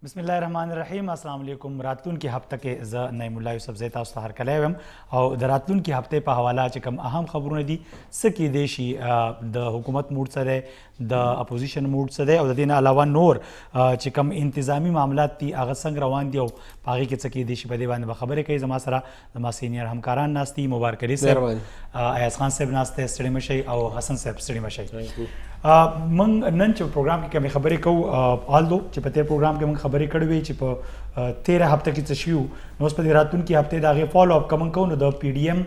बिस्मिल्लाहिर्रहमानिर्रहीम अस्सलाम वालेकुम। रातलूनकी हफ्ते के ज़ नईमुल्लाह यूसुफ ज़ै तासु ته هرکلی ویم او د راتلونکي هفته په حواله چې کوم اهم خبرونه دي څه کیدای شي د حکومت موډ څه دی، د اپوزیشن موډ څه دی، او د دې نه علاوه نور چې کوم انتظامی معاملات دي هغه څنګه روان دي او په هغې کې څه کیدای شي په دې باندې به خبرې کوي. زما سره زما سینیر همکاران ناست دي، مبارک علي صاحب، ایاز خان صاحب ناست دی، ستړي مه شئ، او حسن صاحب ستړي مه شئ. من نن چې پروګرام کې کومې خبرې کوو، آلدو چې په تیر پروګرام کې موږ خبرې کړې وې چې په تیره هفته کې څه شوي وو، نو اوس په دې راتلونکي هفتې د هغې فالو اپ کوم کوو. نو د پی ډي ایم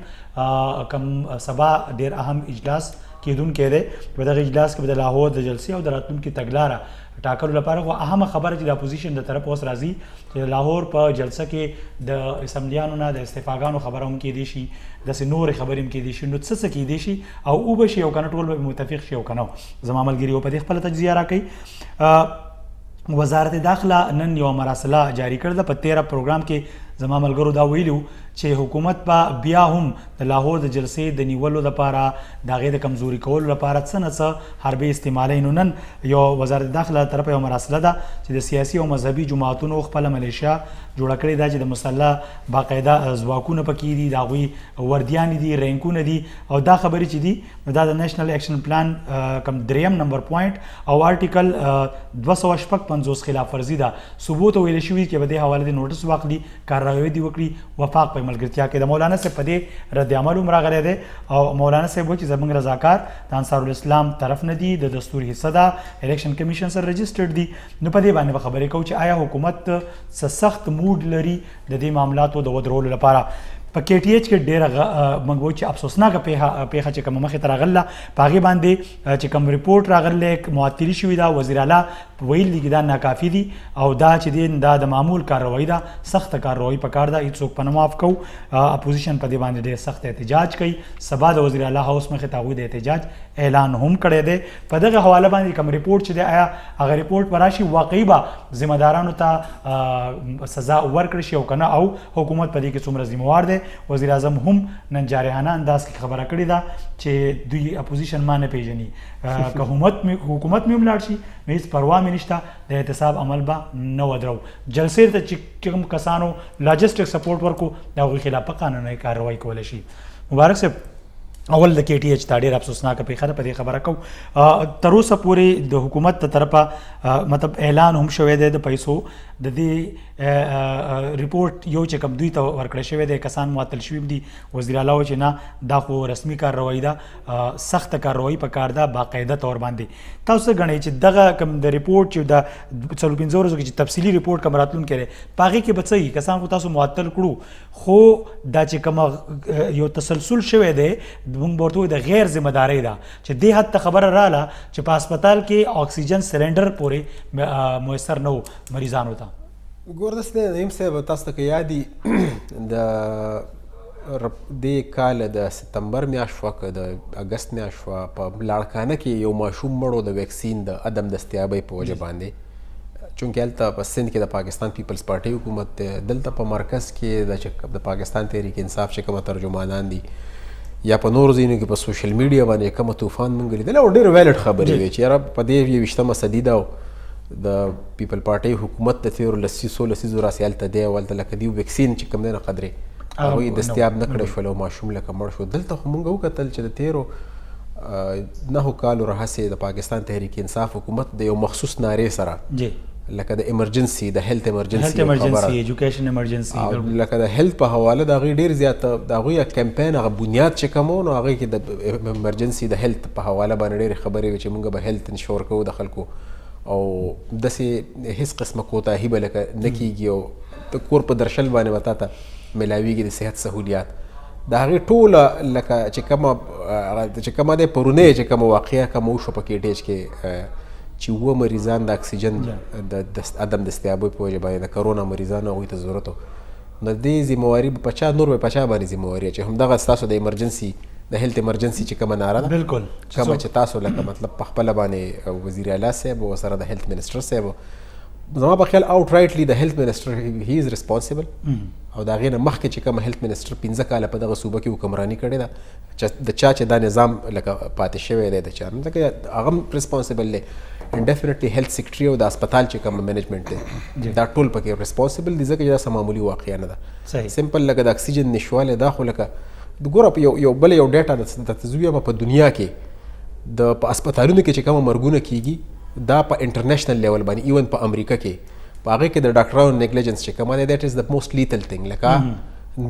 کوم سبا ډېر اهم اجلاس کېدونکی دی، په دغه اجلاس کې به د لاهور د جلسې او د راتلونکي تګلاره ټاکلو لپاره خو اهمه خبره چې د اپوزیشن د طرف اوس راځي چې لاهور په جلسه کې د اسمبلیانو نه د استعفاګانو خبره هم کېدای شي، داسې نورې خبرې هم کېدای شي. نو څه کېدای شي او اوبه شي او که نه ټول به متفق شي او که نه. زما ملګري په دې خپله تجزیه راکوي. وزارت داخله نن یوه مراسله جاری کړې ده. په تیره پروګرام کې زما ملګرو دا ویلي چې حکومت به بیا هم د لاهور د جلسې د نیولو لپاره د هغې د کمزوري کولو لپاره څه نه څه حربې استعمالوي. نو نن یو وزارت داخله طرفه یو مراسله ده چې د سیاسي او مذهبي جماعتونو خپله ملیشیا جوړه کړې ده چې د مسلح باقاعده ځواکونه پکې دي، د هغوی وردیانې دي، رینکونه دي، او دا خبرې چې دي نو دا د نیشنل ایکشن پلان کم دریم نمبر پوینټ او آرټیکل 256 خلاف ورزي ده. صوبو ته ویل شوي چې په دې حواله د نوټس واخلي، کارروايي دې وکړي. وفاق په ملګرتیا کې د مولانا صاحب په دې رد عمل هم راغلی دی، او مولانا صاحب وایي چې زموږ رضاکار د انصارالاسلام طرف نه دي، د دستور حصه ده، الیکشن کمیشن سره رجسټرډ دي. نو په دې باندې به خبرې کوو چې آیا حکومت څه سخت موډ لري د دې معاملاتو د ودرولو لپاره. په کې ټي ایچ کې ډېره موږ وایو چې افسوسناکه پیښه چې کومه مخې ته راغله، په هغې باندې چې کوم ریپورټ راغلی معطلي شوې ده، وزیر اعلی ویل دي چې دا ناکافي دي او دا چې دی دا د معمول کارروایي ده، سخته کارروایي پکار ده، هېڅوک په نه معاف کوو. اپوزیشن په دې باندې ډېر سخت احتجاج کوي. سبا د وزیر اعلی هاوس مخې ته هغوی د احتجاج اعلان هم کړی دی. په دغه حواله باندې کوم ریپورټ چې دی آیا هغه ریپورټ به راشي واقعي به ذمهدارانو ته سزا ورکړی شي او که نه، او حکومت په دې کې څومره ذمهوار دی. وزیر اعظم هم نن جارحانه انداز کې خبره کړې ده چې دوی اپوزیشن ما نه پیژني، که حکومت مې هم لاړ شي نو هېڅ پروا مې نشته، د احتساب عمل به نه ودرو. جلسې ته چې کوم کسانو لاجسټک سپورټ ورکو د هغوی خلاف په قانوني کارروایي کولی شي. مبارک صاحب، اول د کې ټي ایچ ته ډېر افسوسناکه پیښه ده، په دې خبره کوو. تر اوسه پورې د حکومت د طرفه مطلب اعلان هم شوی دی د پیسو د دې ریپورټ یو چې کوم دوی ته ورکړی شوی دی، کسان معطل شوي دي. وزیر اعلی وایي چې نه دا خو رسمي کارروایي ده، سخته کارروایي پکار ده باقاعده طور باندې. تاسو څه ګڼئ چې دغه کوم د ریپورټ چې د 45 ورځو کې چې تفصیلي ریپورټ کوم راتلونکی دی په هغې کې به څه وي؟ کسان خو تاسو معطل کړو، خو دا چې کومه یو تسلسل شوی دی موږ به ورته وایو د غیر ذمهدارۍ ده چې دې حد ته خبره راله چې په هسپتال کې اکسیجن سلنډر پورې میسر نه و مریضانو ته. ګوردست نعیم صاحب، تاسو ته که یاد وي د دې کال د ستمبر میاشت شوه که د اګست میاشت شوه، په لاړکانه کې یو ماشوم مړ و د ویکسین د عدم دستیابۍ په وجه باندې. چونکې هلته په سند کې د پاکستان پیپلز پارټۍ حکومت دی، دلته په مرکز کې د پاکستان تحریک انصاف چې کومه ترجمانان دي یا په نورو ځایونو کې په سوشل میډیا باندې کومه طوفان موږ لیدلی او ډېرې ویلډ خبرې وې چې یاره په دې 21مه صدي ده او د پیپل پارټۍ حکومت د تېرو لسیزو راسې هلته دی او هلته لکه دوی ویکسین چې کوم دی نه قدرې هغوی دستیاب نه کړی شول او ماشوم لکه مړ شو. دلته خو موږ وکتل چې د تېرو 9 کالو راهیسې د پاکستان تحریک انصاف حکومت د یو مخصوص نارې سره لکه د ایمرجنسي، د هیلث ایمرجنسي، ایجوکیشن ایمرجنسي، لکه د هیلث په حواله د هغوی ډېر زیات د هغوی کمپین هغه بنیاد چې کوم و نو هغوی کې د ایمرجنسي د هیلث په حواله باندې ډېرې خبرې وې چې موږ به هیلث انشور کوو د خلکو او داسې هېڅ قسمه کوتاهي به لکه نه کېږي او د کور په درشل باندې به تا ته میلاویږي د صحت سهولیات. د هغې ټوله لکه چې کومه دی پرونی چې کومه واقعه کومه وشوه په کې ټیچ کې چې 7 مریضان د اکسیجن د عدم دستیابۍ په وجه باندې د کرونا مریضانو هغوی ته ضرورت و، نو دې ذمهواري به په چا نور به په چا باندې ذمهواري چې همدغه ستاسو د ایمرجنسي د هیلث ایمرجنسي چې کومه ناره ده بالکل کومه چې تاسو لکه مطلب په خپله باندې وزیر اعلی صاحب او سره د هیلث منسټر صاحب زما په خیال اوټ رایټلی د هیلث منسټر هی از ریسپانسیبل او د هغې نه مخکې چې کوم هیلث منسټر 15 کاله په دغه صوبه کې حکمراني کړې ده د چا چې دا نظام لکه پاتې شوی دی د چا نو ځکه هغه هم ریسپانسیبل دی اینډ ډیفینیټلی هیلث سیکرټري او د هسپتال چې کوم مینجمنټ دی دا ټول پکې ریسپانسیبل دي ځکه چې دا څه معمولي واقعه نه ده سمپل لکه د اکسیجن نشوالی دا خو لکه ګوره یو بل یو ډیټا درته زه ووایم په دنیا کې د په هسپتالونو کې چې کومه مرګونه کیږي دا په انټرنیشنل لیول باندې ایون په امریکا کې په هغې کې د ډاکټرانو نیګلیجنس چې کومه دی دیټ از د موسټ لیتل تھنګ لکه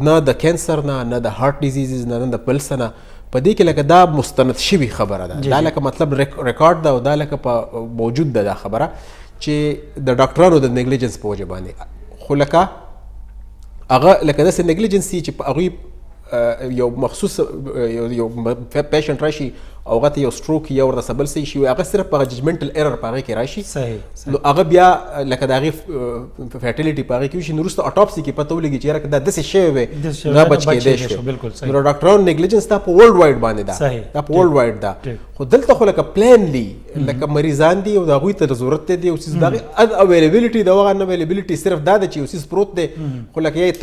نه د کینسر نه د هارټ ډیزیزز نه د پل څه نه په دې کې لکه دا مستند شوي خبره ده دا لکه مطلب ریکارډ ده او دا لکه په موجود ده دا خبره چې د ډاکټرانو د نیګلیجنس په وجه باندې خو لکه هغه لکه داسې نیګلیجنس چې په هغوی یو مخصوص یو پیشنټ راشي او هغه ته یو سټروک یا ورته بل څه شي هغه صرف په ججمنټل ایرر په هغې کې راشي نو هغه بیا لکه د هغې فیټیلیټي په هغې کې وشي نو وروسته اټاپسي کې پته ولګي چې یاره دا داسې شوی وی نه بچ کېدی شو نو د ډاکټرانو نیګلیجنس دا په ورلډ وایډ باندې ده دا په ورلډ وایډ ده خو دلته خو لکه پلانلی لکه مریضان دي او د هغوی ته ضرورت دی یو څیز د هغې ان اویلیبلټي د هغه ان اویلیبلټي صرف دا ده چې یو څیز پروت دی خو لکه یا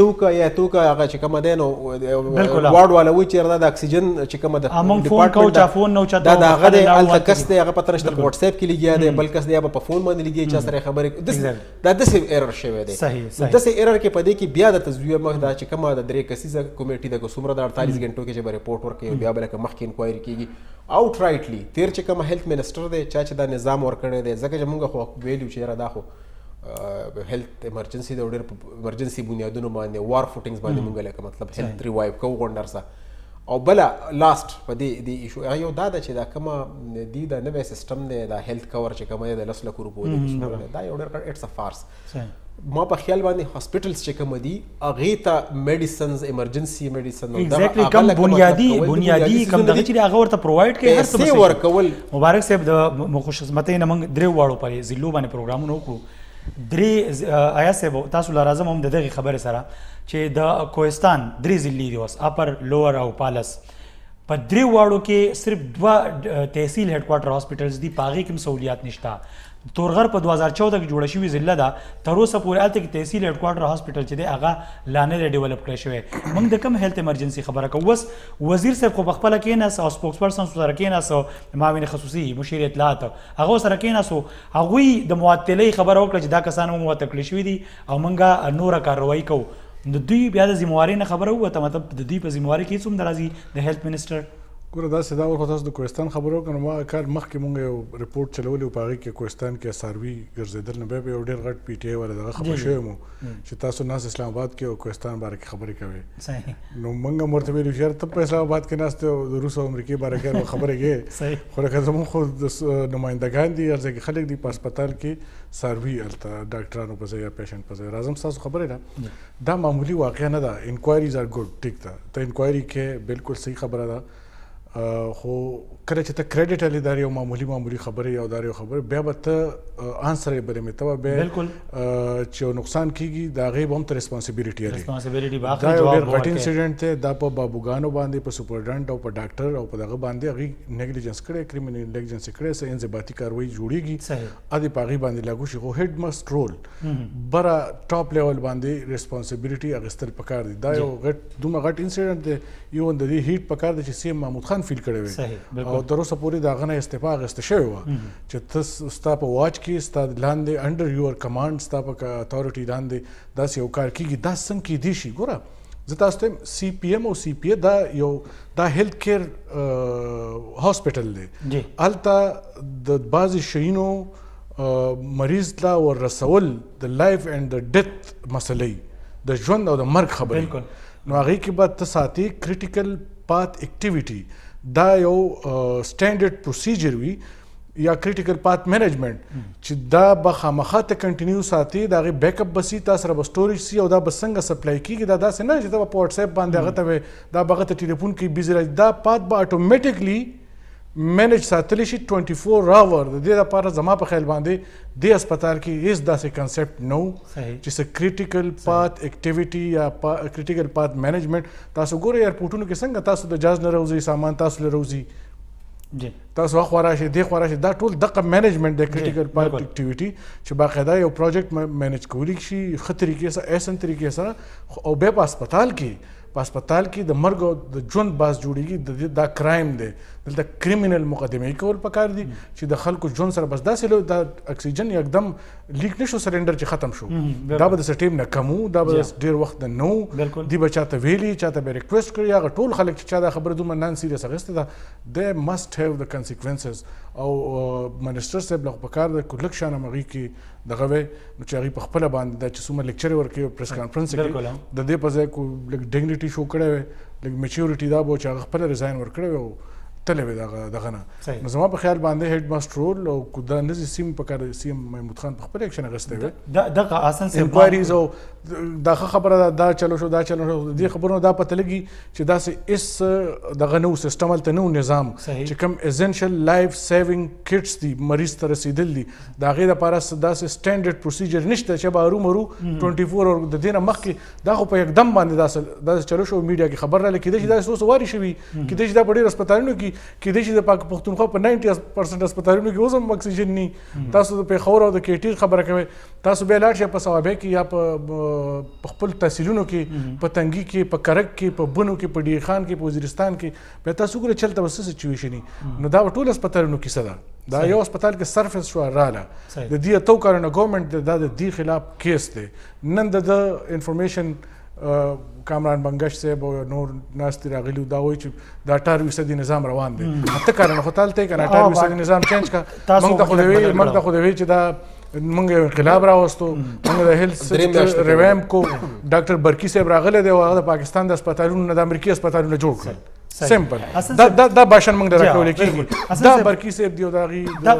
توکه هغه چې کومه دی نو وارډ والا وایي چې یاره دا د اکسیجن چې کومه ده دا د هغه دی هلته کس دی هغه پته نشته په وټس اپ کې لګیا دی بل کس دی هغه په فون باندې لګیا چا سره خبرې دا داسې ایرر شوی دی داسې ایرر کې په دې کې بیا د تزویه مخ دا چې کومه د 3 کسیزه کمیټي د څومره د 48 غنټو کې چې به رپورټ ورکوي بیا به لکه مخکې انکوایري کېږي اوټ رایټلی تیر چې کومه هیلث منسټر دی چا چې دا نظام ورکړی دی ځکه چې موږ خو ویلو چې یاره دا خو هیلث ایمرجنسي د ډېر ایمرجنسي بنیادونو باندې وار فوټینګز باندې موږ لکه مطلب هیلث ریوایو کوو غونډر سه او بله لاست په دې ایشو هغه یو دا ده چې دا کومه دی دا نوی سیسټم دی دا هیلث کور چې کومه دی د 10 لکو روپو دی دا یو ډېر اټس ا فارس ما په خیال باندې هاسپټلز چې کوم دي هغې ته میډیسنز ایمرجنسي میډیسن ایگزیکټلی کم بنیادي کم دغه چې هغه ورته پرووایډ کوي هر څه ورکول مبارک صاحب د خوشقسمتۍ نه موږ درې واړو پرې ضلعو باندې پروګرامونه وکړو درې آیا صاحب تاسو له راځم هم د دغې خبرې سره چې د کوهستان درې ضلعې دي اوس اپر لوور او پالس په درې واړو کې صرف 2 تحصیل هیډ کوارټر هاسپټلز دي په هغې کې هم سہولیات نشته تورغر په 2014 کې جوړه شوې ضلع ده تر اوسه پورې هلته کې تحصیل هیډ کوارټر هاسپټل چې دی هغه لا نه دی ډیولپ کړی شوی موږ د کم هیلث ایمرجنسي خبره کوو اوس وزیر صاحب خو پخپله کېناست او سپوکس پرسن سره کېناست معاون خصوصي مشیر اطلاعات هغه سره کېناستو هغوی د معطلۍ خبره وکړه چې دا کسان هم معطل کړي شوي دي او موږ نوره کاروایي کوو د دوی بیا د ذموارۍ نه خبره ووته مطلب د دوی په ذموارۍ کې هېڅ هم د راځي د هیلث منسټر ګوره داسې دا ور خو تاسو د کوهستان خبرو وکړو ما کار مخکې مونږ یو رپورټ چلولی و په هغې کې کوهستان کې څاروي ګرځېدل نه بیا به یو ډېر غټ پی ټی آی والا دغه خبر شوی مو چې تاسو ناست اسلام آباد کې او کوهستان باره کې خبرې کوئ نو موږ هم ورته ویلو چې یاره ته په اسلام آباد کې ناست او د روس او امریکې باره کې خبرې کوې خو لکه زموږ خو نمایندګان دي هر ځای کې خلک دي په هسپتال کې څاروي هلته ډاکټرانو په ځای یا پیشنټ په ځای راځم ستاسو خبرې ده دا معمولي واقعه نه ده انکوایریز آر ګډ ټیک ده ته انکوایري کې بالکل صحیح خبره ده خو کله چې ته کریډټ علي دا یو معمولي خبرې او دا یو خبرې بیا به ته آنسر یې بلې مې ته به بیا چې یو نقصان کېږي د هغې به هم ته ریسپانسبیلټي لري دا یو ډېر غټ انسیډنټ دی دا په بابوګانو باندې په سپرډنټ او په ډاکټر او په دغه باندې هغې نیګلیجنس کړی کریمینل نیګلیجنس یې کړی څه انضباطي کاروایي جوړېږي ادې په هغې باندې لاګو شي خو هیډ مسټ رول بره ټاپ لیول باندې ریسپانسبیلټي اخیستل پکار دي دا یو دومره غټ انسیډنټ دی ایون د دې هیټ پکار دی چې سی ایم محمود خان فیل کړی وی او تر اوسه پورې د هغه نه استعفا اخیسته شوې وه چې ته ستا په واچ کې ستا لاندې انډر یور کمانډ ستا په اتھارټي لاندې داسې یو کار کېږي دا څنګه کېدی شي ګوره زه تاسو ته سی پی ایم او سی پی ای دا هیلث کیر هاسپټل دی هلته د بعضې شیانو مریض ته وررسول د لایف اینډ د ډیث مسلې د ژوند او د مرګ خبرې نو هغې کې به ته ساتي کریټیکل پات اکټیویټي دا یو سټینډرډ پروسیجر وي یا کریټیکل پات مینجمنټ چې دا به خامخا ته کنټینیو ساتي د هغې بیک اپ به سي تا سره به سټوریج سي او دا به څنګه سپلای کېږي دا داسې نه چې ته به په واټس اپ باندې هغه ته دا به هغه ته ټلیفون کې بیزي راځي دا پات به اټومیټیکلی مینج ساتلی شي 24 آور د دې لپاره زما په خیال باندې دې هسپتال کې هېڅ داسې کنسپټ نه و چې څه کریټیکل پات اکټیویټي یا کریټیکل پات مینجمنټ تاسو ګورئ ایرپورټونو کې څنګه تاسو د جاز نه راوځئ سامان تاسو له راوځي جی تاسو خو راشي دی خو راشي دا ټول دغه مینجمنت د کریټیکل پارت اکټیویټي چې باقاعده یو پروجیکټ مینج کولی شي ښه طریقې سره احسن طریقې سره او به په هسپتال کې د مرګ او د ژوند باس جوړیږي دا کرایم دی دلته کریمینل مقدمې کول پکار دي چې د خلکو ژوند سره بس داسې د اکسیجن یکدم لیک نشو سرندر چې ختم شو دا به د سټیم نه کمو دا به ډیر وخت نه نو دی به چاته ویلي چاته به ریکویسټ کړي هغه ټول خلک چې چا دا خبره دومره نان سیریس اخیسته ده they must have the consequences او منسټر صاحب له پکار د کلک شانه مغي کې دغه وي نو چې هغه په خپل باندې د چې څومره لیکچر ورکړي پریس کانفرنس کې د دې په ځای کو لګ ډیګنیټي شو کړی وي لګ میچورټي دا به چې هغه خپل ریزاین ورکړی وي تللی وي دغه نه نو زما په خیال باندې هیډ ماسټر رول او دا نزي سیم په کار سی ام محمود خان په خپل اکشن غسته وي دغه اساس انکوایریز او دا خبره دا چلو شو دې خبرونو دا پته لګي چې دا سه اس دغه نو سیستم ته نو نظام چې کوم ایسنشل لایف سیوینګ کټس دي مریض ته رسیدل دي دا غي د پاره دا سه سټانډرډ پروسیجر نشته چې به مرو 24 اور د دینه مخکې دا خو په یکدم باندې دا چلو شو میډیا کې خبر را لکه چې دا سوس واري شوی کې چې دا ډېر هسپتالونو کې کېدای شي د پاک پښتونخوا په 90% هسپتالونو کې اوس هم اکسیجن نه تاسو د پیښور او د کېټي خبره کوي تاسو به لاړ شئ په صوابه کې یا په خپل تحصیلونو کې په تنګي کې په کرک کې په بنو کې په ډی خان کې په وزیرستان کې به تاسو ګره چلته وسه سچويشن نو دا ټول هسپتالونو کې صدا دا یو هسپتال کې سرفیس شو رااله د دې تو کارونه ګورنمنت د دې خلاف کیس دی نن د انفارمیشن کامران بنگش صاحب او نور ناس تی راغلی دا وایي چې دا 18% نظام روان دی ته کارونه خو تالته کنه 18% نظام چینج کا موږ ته خو دی چې دا موږ انقلاب راوستو موږ د هیلث ریوام کو ډاکټر برکی صاحب راغله دی او هغه د پاکستان د هسپتالونو د امریکای هسپتالونو جوړ کړل سمپل دا باشن موږ راکول کیږي دا برکی صاحب دی او دا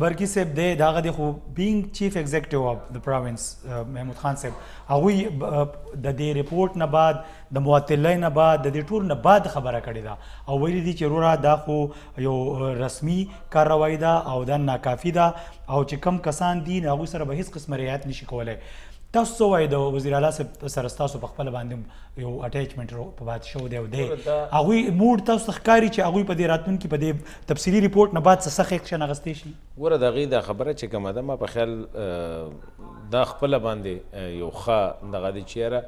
برکی صاحب دی داغه دی خو بینګ چیف ایگزیکټیو اف د پروینس محمود خان صاحب هغه د دې ریپورت نه بعد د معطلۍ نه بعد د دې ټول نه بعد خبره کړې ده او ویلي دي چې رورا دا خو یو رسمي کاروایی ده او دا ناکافي ده او چې کم کسان دي هغوی سره به هیڅ قسم رعایت نشي کولی تاسو څه وایي د وزیر اعلی صاحب سره ستاسو په خپله باندې یو اټیچمنټ په پاتې شوی دی او دی هغوی موډ تاسو ته ښکاري چې هغوی په دې راتلونکي په دې تفصیلي ریپورټ نه بعد څه سخت ایکشن اخیستی شي ګوره د هغې دا خبره چې کومه ده ما په خیال دا خپله باندې یو ښه دغه دی چې یاره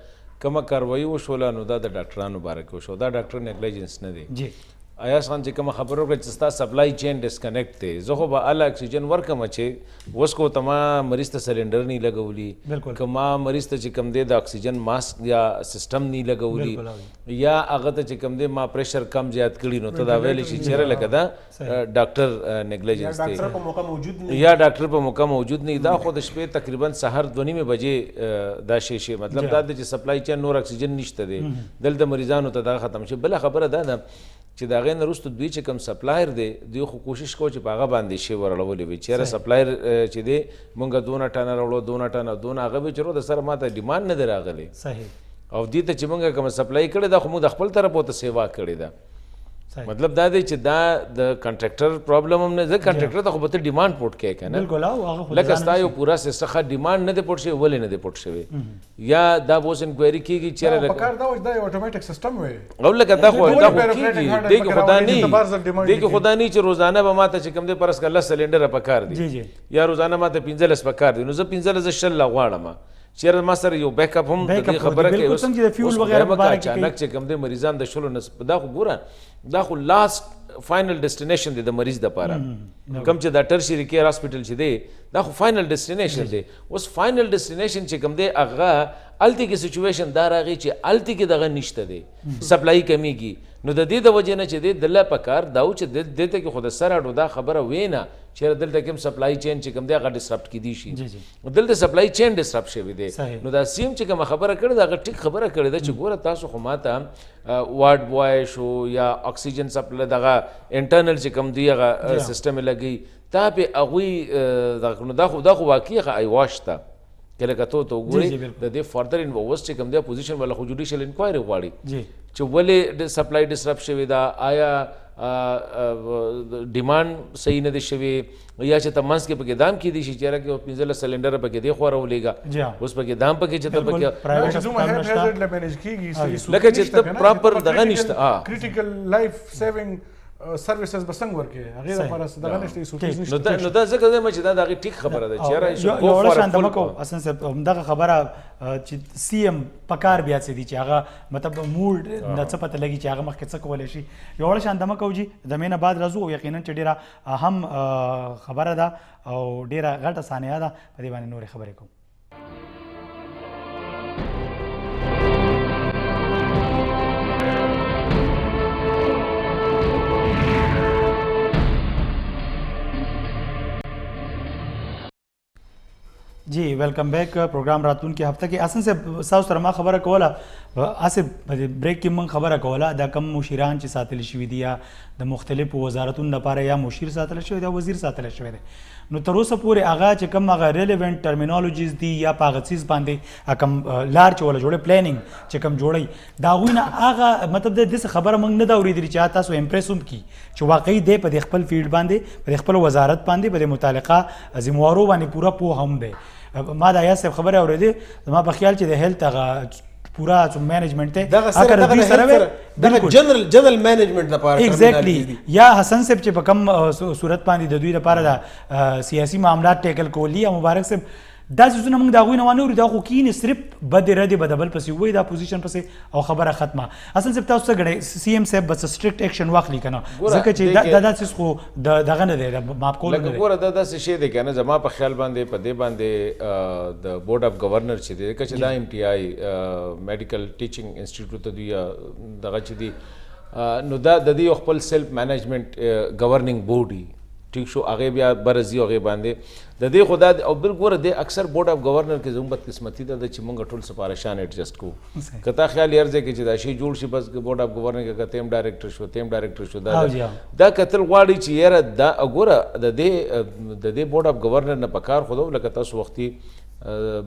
کومه کاروایي وشوله نو دا د ډاکټرانو باره کې وشو دا ډاکټر نیګلیجنس نه دی جی ایاز خان چې کومه خبره وکړه چې ستا سپلای چین ډسکنیکټ دی زه خو به اله اکسیجن ورکړم چې اوس کو ته ما مریض ته سلنډر نه لګولي که ما مریض ته چې کوم دی د اکسیجن ماسک یا سیسټم نه لګولي یا هغه ته چې کوم دی ما پریشر کم زیات کړي نو ته دا ویلی شي چېرې لکه دا ډاکټر نیګلیجنس دی یا ډاکټر په موقع موجود نه دا خو د شپې تقریبا سهار 2:30 بجې دا شی مطلب دا دی چې سپلای چین نور اکسیجن نشته دی دلته مریضانو ته دا ختم شي بله خبره دا ده چې د هغې نه وروسته دوی چې کوم سپلایر دی دوی خو کوشش کوو چې په هغه باندې شی ورړولی وي چېرې سپلایر چې دی مونږ دونه ټنه راوړو دونه هغه به چې د سره ما ته ډیمانډ نه دی راغلی او دې ته چې مونږ کومه سپلای کړې ده خو موږ د خپل طرف ورته سیوا کړې ده مطلب دا دی چې دا د کنټراکټر پرابلم هم نه ځکه کنټراکټر ته خو به ته ډیمانډ پوټ کوې که نه لکه ستا یو پوره سیسټم ښه ډیمانډ نه دی پوټ شوی ولې نه دی پوټ شوی یا دا به اوس انکوایري کېږي چېرې او لکه دا خو کېږي دې کې خدا نه چې روزانه به ما ته چې کوم دی فرض کړه 10 سلنډره پکار دي یا روزانه ما ته 15 پکار دي نو زه 15 شل غواړم چېرې ما سره یو بیک اپ هم د دې خبره کوي اوس اچانک چې کوم دی مریضان د شلو دا خو ګوره دا خو لاست فائنل ډیسټینیشن دی د مریض دپاره کوم چې دا ټرشري کیر هاسپټل چې دی دا خو فائنل ډیسټینیشن دی اوس فائنل ډیسټینیشن چې کوم دی هغه هلته کې سچویشن دا راغی چې هلته کې دغه نشته دی سپلای کمیږي نو د دې د وجې نه چې دی دله پکار دا و چې دلته کې خو د سر اډو دا خبره وینه چېرې دلته کوم سپلای چین چې کوم دی هغه ډسرپټ کیدی شي دلته سپلای چین ډسرپټ شوی دی نو دا سیم چې کومه خبره کړې ده هغه ټیک خبره کړې ده چې ګوره تاسو خو ماته وارډ بوای شو یا اکسیجن سپلای دغه انټرنل چې کوم دی هغه سیسټم یې لګوي تا پې هغوی دا خو واقعي هغه ایواش ته که لکه ته وګورې د دې فردر اوس چې کوم دی اپوزیشن والا خو جوډیشل انکوایري غواړي چې ولې سپلای ډسرپټ شوې ده آیا ډیمانډ صحیح نه دی شوی یا چې ته منځ کې پکې دام کېدی شي چېرې کې 15 سلنډره پکې دی خو راولېږه اوس پکې دام پکې چې ته پکې لکه چې ته پراپر دغه نشته کریټیکل لایف سیوینګ سرویسز به څنګه ورکړي هغې لپاره دغه نشته سوټیز نو نشته دا ځکه وایم چې دا د هغې ټیک خبره ده چې یاره یو وړه شان دمه کو حسن صاحب همدغه خبره چې سی ایم پکار بیا څه دي چې هغه مطلب موډ د څه پته لګي چې هغه مخکې څه کولی شي یو وړه شان دمه کو جي د مینه بعد راځو او یقینا چې ډېره اهم خبره ده او ډېره غټه ثانیه ده په دې باندې نورې خبرې کوو. Ji welcome back programme रातून के हफ्ते के असन से साउथ सरमा खबर कोला आसिफ ब्रेक की मन खबर कोला द कम मुशीरान ची सातल शवी दिया द मुख्तलिफ वजारतुन लपारे या मुशीर सातल शवी या वजीर सातल शवी नो तर اوسه پورې هغه چې کوم هغه ریلیونٹ ټرمینالوجیز دي یا پاغسیز باندې کوم لار چول جوړه پلانینګ چې کوم جوړي دا غوینه هغه مطلب د دې خبره موږ نه دا اوریدل چې تاسو امپریسوم کی چې واقعي دی په خپل فیلډ باندې په خپل وزارت باندې په متعلقه ذمہوارو باندې پورا پوه هم دی. ما دا یا خبره اوریدې ما په خیال چې د هیلث هغه پورا مینجمنت ته دغه جنرال مینجمنت لپاره ایگزیکټلی یا حسن صاحب چې په کوم صورت باندې د دوی لپاره د سیاسي معاملات ټیکل کولی یا مبارک صاحب دا څه موږ دا غوښنه نه ورو دا خو کین صرف بد رد بدبل پسې وای دا پوزیشن پسې او خبره ختمه اصل صاحب تاسو غړي سی ایم صاحب بس سټریکټ اکشن واخلي کنه ځکه چې دا څه خو دغه نه دی ماپ کول نه دی ګوره دا څه شی دی کنه زما په خیال باندې په دې باندې د بورډ اف گورنر چې دی چې دا ایم ټی آی میډیکل ټیچینګ انسټیټیوټ دی دغه چې دی نو دا د دې خپل سیلف مینجمنت گورننګ بورډ ٹھیک شو هغه بیا برزي هغه باندې د دې خدا او بل ګوره د اکثر بورډ اف گورنر کې زموږ بدقسمتي ده چې موږ ټول سپارښان ایڈجسټ کوو کته خیال یې ځکه چې دا شی جوړ شي بس بورډ اف گورنر کې کته ایم ډایرکټر شو دا قتل غواړي چې یاره دا ګوره د دې بورډ اف گورنر نه پکار خو لکه تاسو وختي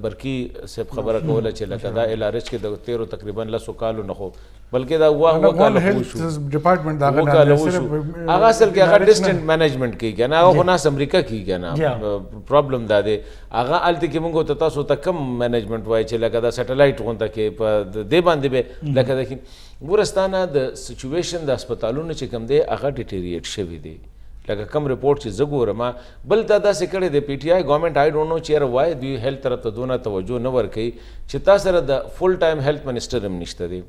برکی صاحب خبره کوله چې لکه دا الارج کې د 13 تقریبا 10 کالو نه خو بلکې دا واه کال شو ډپارټمنټ دا هغه اصل کې هغه ډیسټنٹ مینجمنٹ کې نه هغه ناس امریکا کې نه پرابلم دا دی هغه الته کې موږ ته تاسو ته کم مینجمنٹ وای چې لکه دا سټلایټ غونډه کې په دې باندې به لکه د ګورستانه د سچويشن د هسپتالونو چې کم دی هغه ډیټیریټ شوی دی لکه کم رپورټ چې زه ګورم بل دا داسې کړی دی پی ټی آی ګورنمنټ آی ډونټ نو چیرې وای دوی هیلث طرف ته دونه توجه نه ورکوي چې تا سره د فل ټایم هیلث منسټر هم نشته دی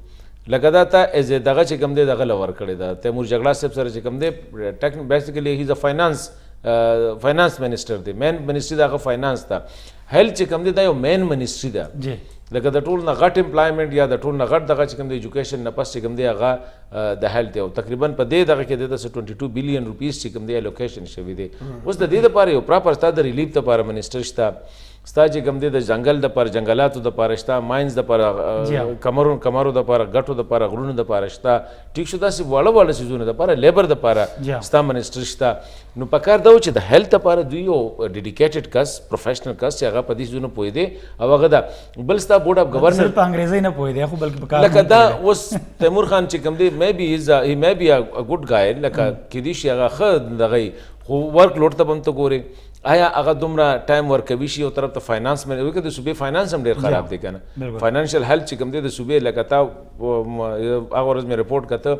لکه دا ته ایز دغه چې کم دی دغه له ورکړی ده تیمور جګړه صاحب سره چې کم دی بیسیکلی هی از ا فاینانس منسټر دی مین منسټري دغه فاینانس ده هیلث چې کم دی دا یو مین منسټري ده لکه د ټول نه غټ امپلایمنٹ یا د ټول نه غټ دغه چې کوم د ایجوکیشن نه پس چې کوم دی هغه د هیلث او تقریبا په دې دغه کې د 22 بلین روپیز چې کوم دی الوکیشن شوی دی اوس د دې لپاره یو پراپر ستا د ریلیف لپاره منسټر شته ستا چې کوم دی د جنگل د پر جنگلاتو د پاره شته ماینز د پر کمرو د پر غټو د پر غرونو د پاره شته ټیک شو داسې وړه سيزونه د پر لیبر د پر ستا منسټر شته نو پکار دا چې د هیلث لپاره دوی یو ډیډیکیټډ کس پروفیشنل کس چې هغه په دې زونه پوي دی او هغه دا بل ستا بورډ اف گورنر په انګریزي نه پوي دی خو بلکې پکار لکه دا اوس تیمور خان چې کوم دی he may be a good guy لکه کې دي شي هغه خد دغه خو ورک لوډ ته بم ته ګوري آیا هغه دومره ټایم ورکوي شي او طرف ته فاینانس مې وکړي د صوبې فاینانس هم ډېر خراب دی کنه فاینانشل هیلث چې کوم دی د صوبې لکه تا هغه ورځ مې رپورټ کته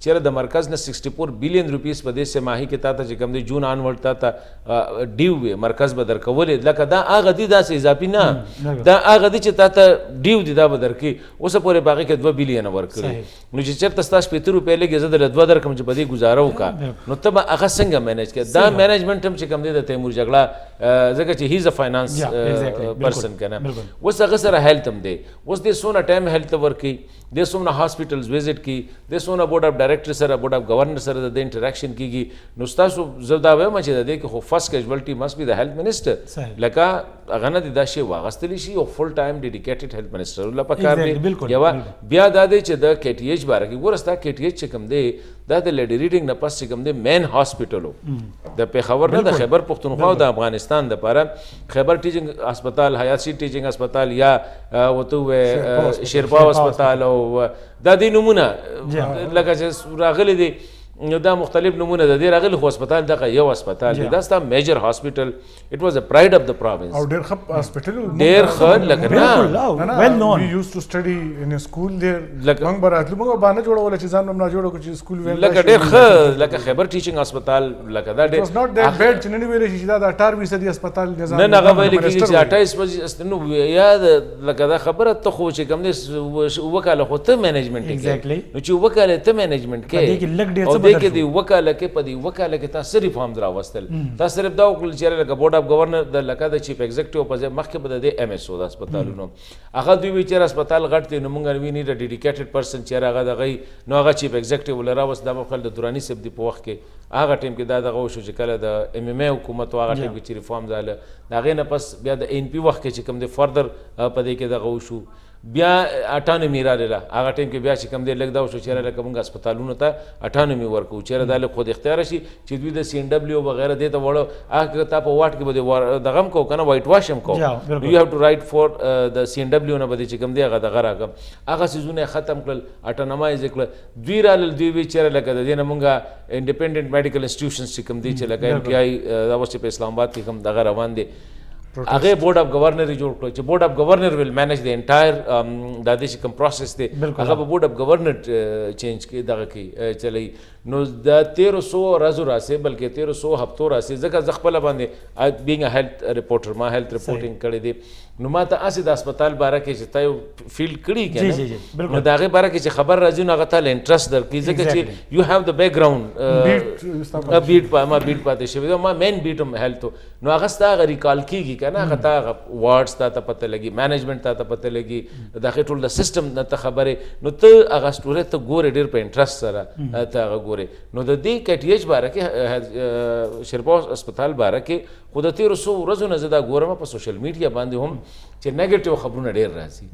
چیرې د مرکز نه 64 بلین روپیز په دې سماهي کې تا ته چې کوم دی جون آنورډ تا ته ډیو وي مرکز به درکولې لکه دا هغه دی داسې اضافي نه دا هغه دی چې تا ته ډیو دی دا به درکړي اوسه پورې باقي کې 2 بلین ورکړي نو چې چېرته ستا 50 روپۍ لګي زه درله 2 درکړم چې په دې ګزاره وکړه نو ته به هغه څنګه مینج کړې دا مینجمنټ هم چې کوم دی د تیمور جګړه ځکه چې هیز ا فاینانس پرسن کنه اوس هغه سره هیلث هم دی اوس دې څونه ټایم هیلث ورکوي دې څومره هاسپټلز وزټ کی دې څومره بورډ اف ډایرکټر سره بورډ اف گورنر سره د انټریکشن کیږي نو تاسو زه دا وایم چې د دې کې خو فرست کیجوالټي مست بي د هیلث منسټر لکه هغه نه د شی واغستلی شي او فل ټایم ډیډیکیټډ هیلث منسټر الله پکار دی یو بیا دا دی چې د کې ټی ایچ باره کې ورستا کې ټی ایچ چې کوم دی دا د لیډی ریډینګ نه پس چې کوم دی مین هاسپټل د پیښور نه د خیبر پختونخوا او د افغانستان د لپاره خیبر ټیچینګ هسپتال حیات سي ټیچینګ هسپتال یا وته شیرپاو هسپتال او دا دی نمونه لکه چې راغلي دي نو دا مختلف نمونه د دې راغلي خو هسپتال دغه یو هسپتال دی دا ستا میجر هاسپټل اټ واز ا پراید اف د پروینس او ډېر ښه هاسپټل ډېر ښه لکه نه well known. we used to study in a school there موږ به راتلو موږ باندې جوړول چې ځان نه جوړو چې سکول ویل لکه ډېر ښه لکه خیبر ټیچینګ هسپتال لکه دا it was not that bad چې نن ویل شي دا 18% هسپتال نظام نه هغه ویل کېږي چې 28 نو یاد لکه دا خبره ته خو چې کوم دې وکاله خو ته مینجمنټ کې نو چې وکاله ته مینجمنټ کې او دې کې دی وکاله کې په دې وکاله کې تاسو ریفارمز راوستل تاسو صرف دا وکړل چې لکه بورډ اف گورنر د لکه د چیف ایگزیکټیو په ځای مخکې به د ایم ایس او د هسپتالونو هغه دوی وی چې هسپتال غټ دی نو موږ وی نیډ ا ډیډیکیټډ پرسن چې هغه دغه نو هغه چیف ایگزیکټیو ول راوست د مخل د دورانی سب دی په وخت کې هغه ټیم کې دا دغه شو چې کله د ام ام ای حکومت هغه ټیم کې چې ریفارمز آله دا غي نه پس بیا د ان پی وخت کې چې کوم دی فردر په دې کې دغه شو بیا اټانومي رااله هغه ټیم کې بیا چې کوم دی لګ دا شو چې لکه موږ هسپتالونو ته اټانومي ورکو چې د خود اختیار شي چې دوی د سی ان ډبلیو وغیرہ دې ته وړو هغه ته په واټ کې بده دغه کو کنه وایټ واش هم کو یو هاف ټو رائټ فور د سی ان ډبلیو نه بده چې کوم دی هغه دغه راغم هغه سيزونه ختم کړل اټانومایز کړل دوی رال دوی وی چې لکه د دې نه موږ انډیپندنت میډیکل انسټیټیوشنز چې کوم دی چې لکه ام پی آی دا اوس په اسلام آباد کې کوم دغه روان دي هغه بورډ اف گورنر جوړ کړو چې بورډ اف گورنر ویل مینیج د انټایر د دې کوم پروسس دی هغه په بورډ اف گورنر چینج کې دغه کې چلی نو د 1300 ورځو راسي بلکې 1300 هفتو راسي ځکه ځ خپل باندې بینګ ا هیلث ریپورټر ما هیلث ریپورټینګ کړی دی نو ما ته اسې د هسپتال باره کې چې تاسو فیلډ کړی کنه نو دا غي باره کې چې خبر راځي نو هغه ته انټرست درکې ځکه چې یو هاف د بیک ګراوند بیټ پاتې شوی دا ما مین بیټ هم هیلث نو هغه ستا غری کال کیږي کنه هغه تا وارډز ته پته لګي مینجمنت ته پته لګي دا ټول د سیستم نه ته خبره نو ته هغه سټوره ته ګوره ډیر په انټرست سره ته هغه ګوره نو د دې کې ټی ایچ باره کې شرباز هسپتال باره کې خو د 1300 ورځو نه زده ګورم په سوشل میډیا باندې هم چې نیگیټیو خبرونه ډیر راځي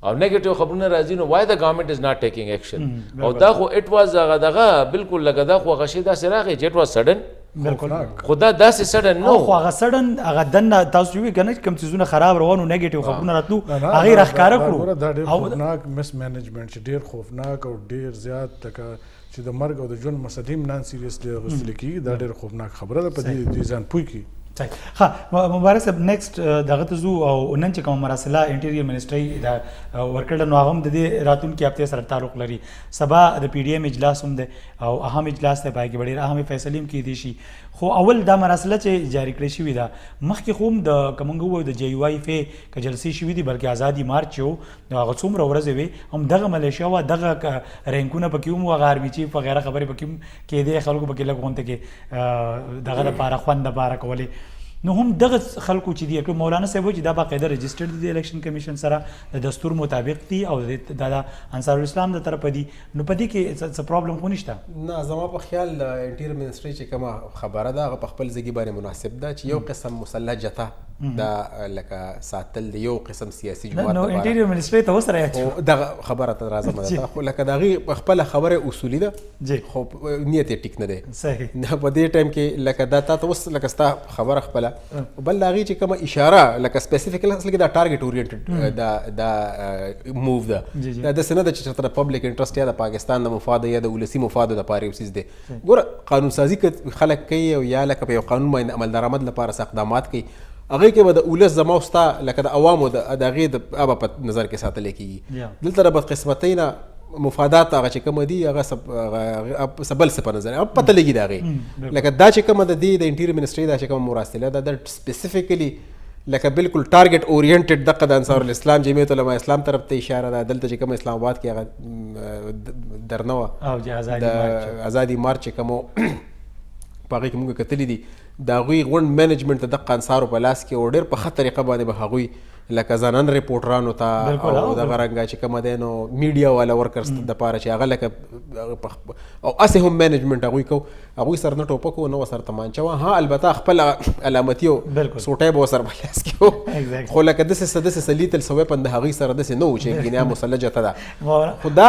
او نیگیټیو خبرونه راځي نو وای د گورنمنت از ناٹ ټیکینګ ایکشن او دا خو اټ واز دغه بالکل لګا دا خو غشي دا سراغه چې اټ واز سډن بالکل خدا داسې سډن نو خو هغه سډن هغه دنه تاسو وی کنه کوم چیزونه خراب روانو نیگیټیو خبرونه راتلو هغه راخکاره کړو دا ډېر خوفناک مس مینجمنت چې ډېر خوفناک او ډېر زیات تک چې د مرګ او د ژوند مسدیم نان سیریسلی غوښتل کی دا ډېر خوفناک خبره ده په دې ځان پوي کی ها مبارک صاحب نیکسٹ دغه ته زو او نن چې کوم مراسله انټیریور منسټري دا ورکړل نو هغه د دې راتلونکي هفته سره تعلق لري سبا د پی ډی ایم اجلاس هم ده او اهم اجلاس ته پای کې ډېر اهم فیصلې هم کېدي شي خو اول دا مراسله چې جاری کړی شوې ده مخکې خو هم د کومنګو د جی یو آی فی ک جلسې شوې دي بلکې ازادي مارچ یو هغه څومره ورځې وي هم دغه ملیشیا وا دغه رینکونه پکې هم هغه آرمی چیف وغیرہ خبرې پکې کېدې خلکو پکې لګونته کې دغه لپاره خوند لپاره کولې نو هم دغه خلکو چې دی مولانا صاحب چې دا باقاعده رجسټرډ دي الیکشن کمیشن سره د دستور مطابق دي او د انصار الاسلام د طرفه دي نو په دې کې څه پرابلم خو نشته نه زما په خیال انټیریور منسټري چې کومه خبره ده هغه په خپل ځای باندې مناسب ده چې یو قسم مسلح جته دا لکه ساتل دی یو قسم سیاسي جماعت نو انټیریور منسټري ته وسره یې دغه خبره ته راځم ده خو لکه دغه په خپل خبره اصولي ده خو نیت یې ټیک نه ده صحیح نه په دې ټایم کې لکه دا تاسو وس لکه ستا خبره خپل بل لاغي چې کومه اشاره لکه سپیسیفیکلی اصل کې دا ټارګټ اورینټډ دا موو ده د سند چې تر پبلک انټرست یا د پاکستان د مفاد یا د ولسی مفاد د پاره وسیز دي ګوره قانون سازي خلک کوي او یا لکه په یو قانون باندې عمل درآمد لپاره اقدامات کوي هغه کې به د اولس زما وستا لکه د عوامو د هغې د ابا په نظر کې ساتل کېږي دلته د بدقسمتۍ نه مفادات هغه چې کوم دي هغه سبل څه په نظر پته لګي د هغې لکه دا چې کومه د دې د انټیریور منسټري دا چې کومه مراسله ده د سپیسیفیکلی لکه بالکل ټارګټ اورینټډ دغه د انصار الاسلام جمعیت علماء اسلام طرف ته اشاره ده دلته چې کوم اسلام آباد کې هغه درنه وه د ازادي مارچ چې کومو په هغې کې مونږ کتلي دي د هغوی غونډ مینجمنټ د دغه انصارو په لاس کې او ډېر په ښه طریقه باندې به هغوی لکه ځانان ریپورټرانو ته او دغه رنګه چې کومه دی نو میډیا والا ورکرس دپاره چې هغه لکه او هسې هم مینجمنټ هغوی کو هغوی سره نه ټوپک و نه ورسره تمانچه وه ها البته خپل علامتي او سوټی به ورسره په لاس کې و خو لکه داسې څه لیتل څه ویپن د هغوی سره داسې نه و چې ګینیا مسلح جته ده خو دا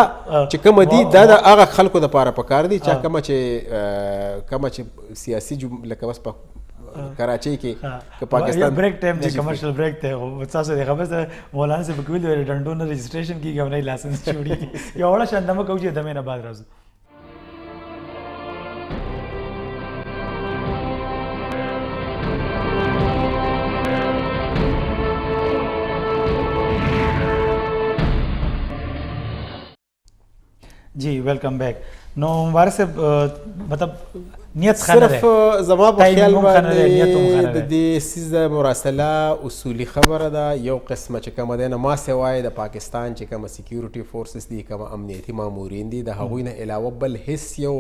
چې کومه دي دا د هغه خلکو دپاره پکار دي چې کومه چې سیاسي لکه بس په کراچۍ کې که پاکستان بریک ټایم دی کمرشل بریک دی خو تاسو د خبر سره مولانا صاحب کوي د ډنډونو رجسټریشن کیږي او نه لایسنس جوړیږي یو وړه شاندمه کوي چې دمه نه بعد راځو जी वेलकم बैक. نو مبارک صاحب مطلب نیت خانه صرف زما په خیال باندې د دې سیزه مراسله اصولي خبره ده. یو قسمه چې کومه ده نه ما سوای د پاکستان چې کومه سکیورټي فورسز دي، کومه امنیتي مامورین دي، د هغوی نه علاوه بل هیڅ یو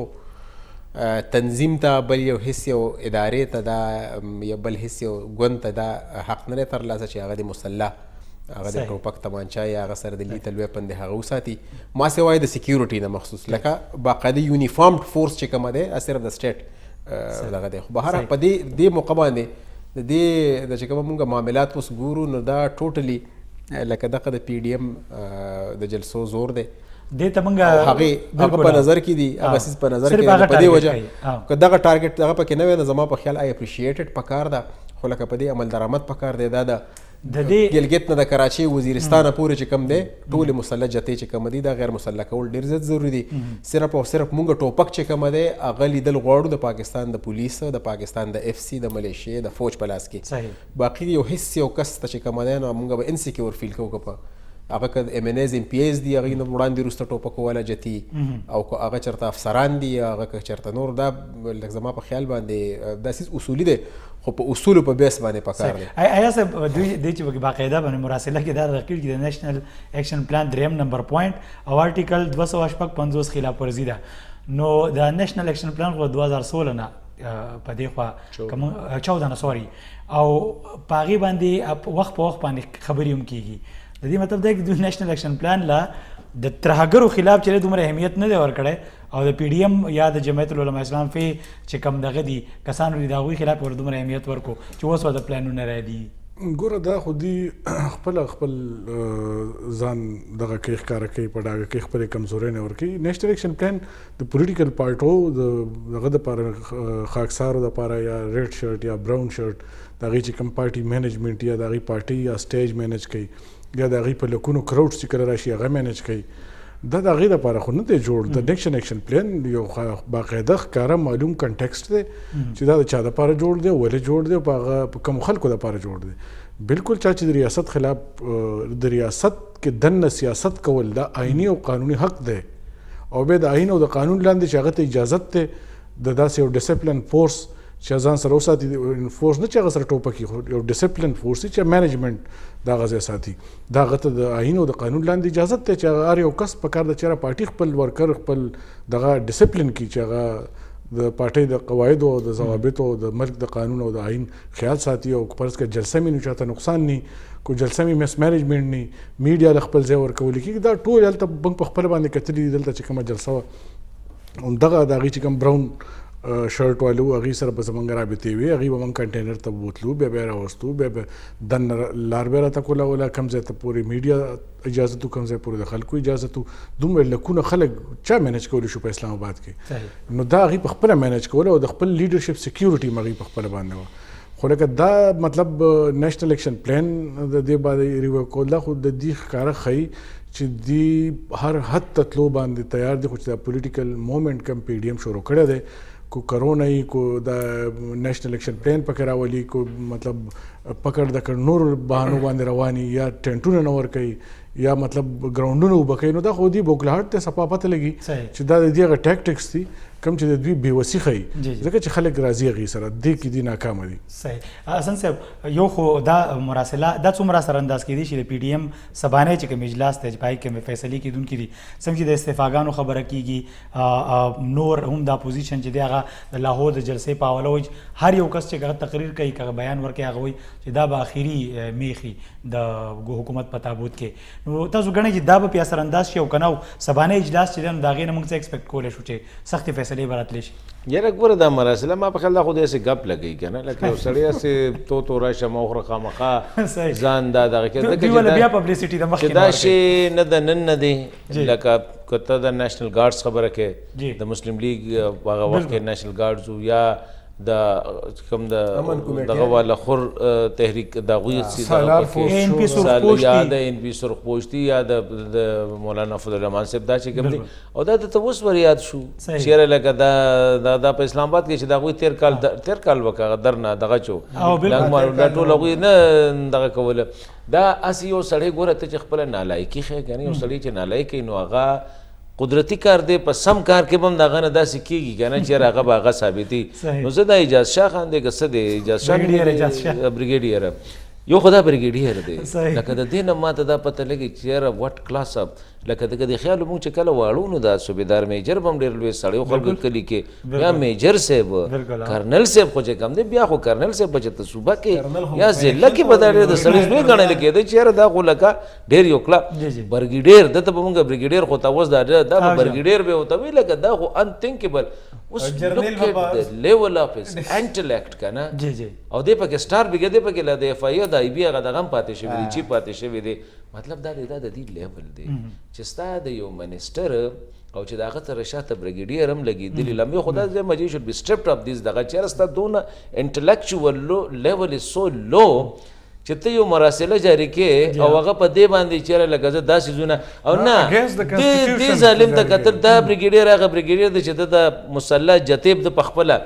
تنظیم ته، بل یو هیڅ یو ادارې ته دا یا بل هیڅ یو ګوند ته دا حق نه لري ترلاسه چې هغه د مسلح، هغه د ټوپک تمانچه یا هغه سره د لیتل ویپن د هغه وساتي. ما سوای د سکیورټي نه مخصوص لکه باقاعده یونیفارمډ فورس چې کومه ده صرف د سټیټ دغه دی. خو بهر په دې موقع باندې د دې د چې کومه مونږ معاملات اوس ګورو نو دا ټوټلی لکه دغه د پی ډي ایم د جلسو زور دی. دې ته مونږ هغه په نظر کې دي، هغه سیس په نظر کې دي. په دې وجه که دغه ټارګټ هغه پکې نه وي نو زما په خیال آی اپریشیټډ پکار ده. خو لکه په دې عمل درآمد پکار دی. دا د ګلګت نه د کراچۍ وزیرستانه پورې چې کوم دی ټولې مسلح جتې چې کوم دي دا غیر مسلح کول ډېر زیات ضروري دي. صرف او صرف مونږ ټوپک چې کوم دی هغه لیدل غواړو د پاکستان د پولیسو، د پاکستان د اف سی، د ملیشیا، د فوج په لاس کې. باقي یو هیڅ یو کس ته چې کوم دی نو مونږ به انسیکیور فیل کوو. که هغه که ایم ان ایز ایم پی ایز دي هغوی نه وړاندې وروسته ټوپک والا جتي، او که هغه چېرته افسران دي، هغه که چېرته نور، دا لږ زما په خیال باندې دا سیز اصولي دی خو په اصولو په بیس باندې پکار دی. آیا صاحب دوی چې باقاعده باندې مراسله کې دا راکړي چې د نیشنل ایکشن پلان 3 نمبر پوینټ او آرټیکل 255 خلاف ورزي ده. نو د نیشنل ایکشن پلان خو 2016 نه په دې خوا کوم 14 نه سوري او پاغي باندې وخت په وخت باندې خبرې هم کیږي. د دې مطلب دی چې د نیشنل ایکشن پلان لا د ترهګرو خلاف چې دومره اهمیت نه دی ورکړی او د پی ډي ایم یا د جمعیت العلماء اسلام چې کوم دغه دي کسانو دي د هغوی خلاف ور دومره اهمیت ورکو چې اوس ورته پلانونه راځي. ګوره دا خو دي خپل ځان دغه کې ښکاره کوي، په ډاګه کې خپلې کمزورۍ نه ورکوي. نیشنل ایکشن پلان د پولیټیکل پارټو دغه دپاره خاکسارو دپاره یا ریډ شرټ یا براون شرټ د هغې چې کوم پارټي مینجمنټ یا د هغې پارټي یا سټیج مینج کوي یا د هغې په لکونو کراوډز چې کله راشي هغه مینج کوي، دا د هغې دپاره خو نه دی جوړ. د نیشنل ایکشن پلان یو باقاعده ښکاره معلوم کنټیکسټ دی چې دا د چا دپاره جوړ دی، ولې جوړ دی، او په هغه په کومو خلکو دپاره جوړ دی. بالکل چا چې د ریاست خلاف د ریاست کې دننه سیاست کول دا آئیني او قانوني حق دی، او بیا د آئین او د قانون لاندې چې هغه ته اجازت دی د داسې یو ډسپلن فورس چې ځان سره وساتي، فورس نه چې هغه سره ټوپکي، خو یو ډسپلن فورس چې مینجمنټ دا هغه ځای ساتي، دا هغه ته د آئین او د قانون لاندې اجازت دی چې هغه هر یو کس په کار د چېرې پارټي خپل ورکر خپل دغه ډسپلن کړي، چې هغه د پارټۍ د قواعدو او د ضوابطو او د ملک د قانون او د آئین خیال ساتي، او فرض کړه جلسه مې نو چاته نقصان نی کو جلسه مې مس مینجمنټ نی میډیا له خپل ځای ورکول کېږي. دا ټول هلته موږ په خپله باندې کتلي دي. دلته چې کومه جلسه وه همدغه د هغې چې کوم براون شرټ والو هغې سره به زموږ رابطې وي، هغې به موږ کنټینر ته بوتلو، بیا به یې راوستو، بیا به دننه لار به یې راته کولاوله، کوم ځای ته پورې میډیا اجازت و، کوم ځای پورې د خلکو اجازت و. دومره لکونه خلک چا مینج کولی شو په اسلام آباد کې؟ نو دا هغې په خپله مینج کوله او د خپل لیډرشپ سکیورټي هم هغې په خپله باندې وه. خو لکه دا مطلب نیشنل ایکشن پلان د دې باندې ریویو کول دا خو د دې ښکاره ښیي چې دی هر حد ته تلو باندې تیار دی، خو چې دا پولیټیکل مومنټ کم پی ډي ایم شروع کړی دی، کو کرونا یې کو د نیشنل ایکشن پلان پکې راولي، کو مطلب پکړ د کړ نور بهانو باندې رواني یا ټینټونه نه ورکوي یا مطلب ګراوندونه اوبه کوي. نو دا خو دې بوکلاهټ ته صفا پته لګي چې دا د دې هغه ټیکټکس دي کوم چې د دوی بېوسي ښیي، ځکه چې خلک راځي هغې سره دې کې دي ناکامه دي. صحیح. حسن صاحب یو خو دا مراسله دا څومره سره انداز کېدي چې د پی ډي ایم سبانۍ چې کوم اجلاس دی چې په هغې کې کومې فیصلې کېدونکي دي، څنګه چې د استعفاګانو خبره کېږي، نور هم دا اپوزیشن چې دی هغه د لاهور د جلسې په حواله وایي هر یو کس چې هغه تقریر کوي که بیان ورکوي هغه وایي چې دا به اخري میخي د حکومت په تابوت کې. نو تاسو ګڼئ چې دا به پې اثر انداز شي او که نه سبانۍ اجلاس چې دی نو د هغې نه موږ څه ایکسپیکټ کولی شو چې سختې فیصلې به راتلی شي؟ یاره ګوره دا مراسله ما په خیال دا خو داسې ګپ لګوي که نه، لکه یو سړی هسې تو راشه ما وخوره خامخا ځان دا دغه چې دا شی نه د نن نه دی. لکه که ته د نیشنل ګارډز خبره کوې، د مسلم لیگ هغه وخت کې نیشنل ګارډز و یا د کوم دغه والا خور تحریک د هغوی یا د ان پي سرخپوشتي یا د مولانا فضل الرحمان صاحب دا چې کوم دی، او دا ته اوس ور یاد شو چېرې لکه دا په اسلام آباد کې چې د هغوی تېر کال وکړه درنه دغه چو دا ټول هغوی نه دغه کوله. دا هسې یو سړی ګوره ته چې خپله نالایکي ښیې که نه، یو سړی چې نالایق کوي نو هغه قدرتي کار دی په سم کار کې به هم د هغه نه داسې کېږي که نه چې یاره هغه به هغه ثابتي نو زه دا اجاز شاه خان دی که څه دی اجاز شاه بریګیډیر یو خو دا بریګیډیر دی لکه د دې نه ماته دا پته لګي چې یاره وټ کلاس اپ لکه دغه د خیال مونږ چې کله واړو نو دا صوبیدار میجر به هم ډېر لوی سړی خلکو کلي کې یا میجر صاحب کرنل صاحب خو چې کم دی بیا خو کرنل صاحب به چې ته صوبه کې یا ضلع کې به دا ډېر د سړي لوی ګڼل کېده چې یاره دا خو لکه ډېر یو کله برګیډیر دته به مونږ برګیډیر خو ته اوس دا به برګیډیر به ورته وي لکه دا خو انتینکیبل اوس لوک ایټ د لیول اف هز انټلیکټ که نه او دی پکې سټار بریګیډ دی پکې له د اف آی او د آی بي هغه دغه هم پاتې شوي دی چیف پاتې شوي دی مطلب دا دی دا د دې لیول دی چې ستا د یو منسټر او چې د هغه سره شاته بریګیډیر هم لګېدلي لمبې خو دا مجې شوډ بي سټریپډ اف دیس دغه چېرې ستا دونه انټلیکچوال لیول از سو لو چې ته یو مراسله جاري کې او هغه په دې باندې چېرې لکه زه دا څیزونه او نه دې ظالم ته کتل دا بریګیډیر هغه بریګیډیر دی چې ته د مسلح جتیب د پخپله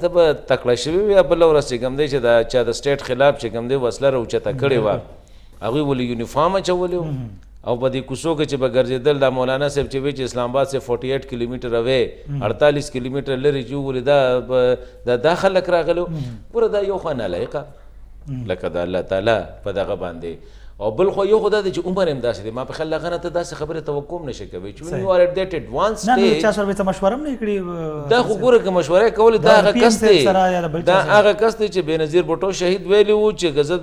ته به تکړه شوي وي بله ورځ چې کوم دی چې د چا د سټیټ خلاف چې کوم دی وسله راوچته کړې وه هغوی ولې یونیفارم اچولی و او په دې کوڅو کې چې به ګرځېدل دا مولانا صاحب چې وی چې اسلام آباد سے 48 کیلومیټر اوی 48 کیلومیټر لرې چې وولې دا خلک راغلي پوره دا یو خو نالایقه لکه د الله تعالی په دغه باندې او بل خو یو خدا دی چې عمر هم داسې دی ما په خیال هغه نه ته داسې خبرې توقع هم نشي کوی چې یو آر ایټ دیټ ایډوانس سټیج چا سره به مشوره هم نه کړی دا خو ګوره که مشوره کول دا هغه کس دی دا هغه کس دی چې بېنظیر بوټو شهید ویلی و چې غزه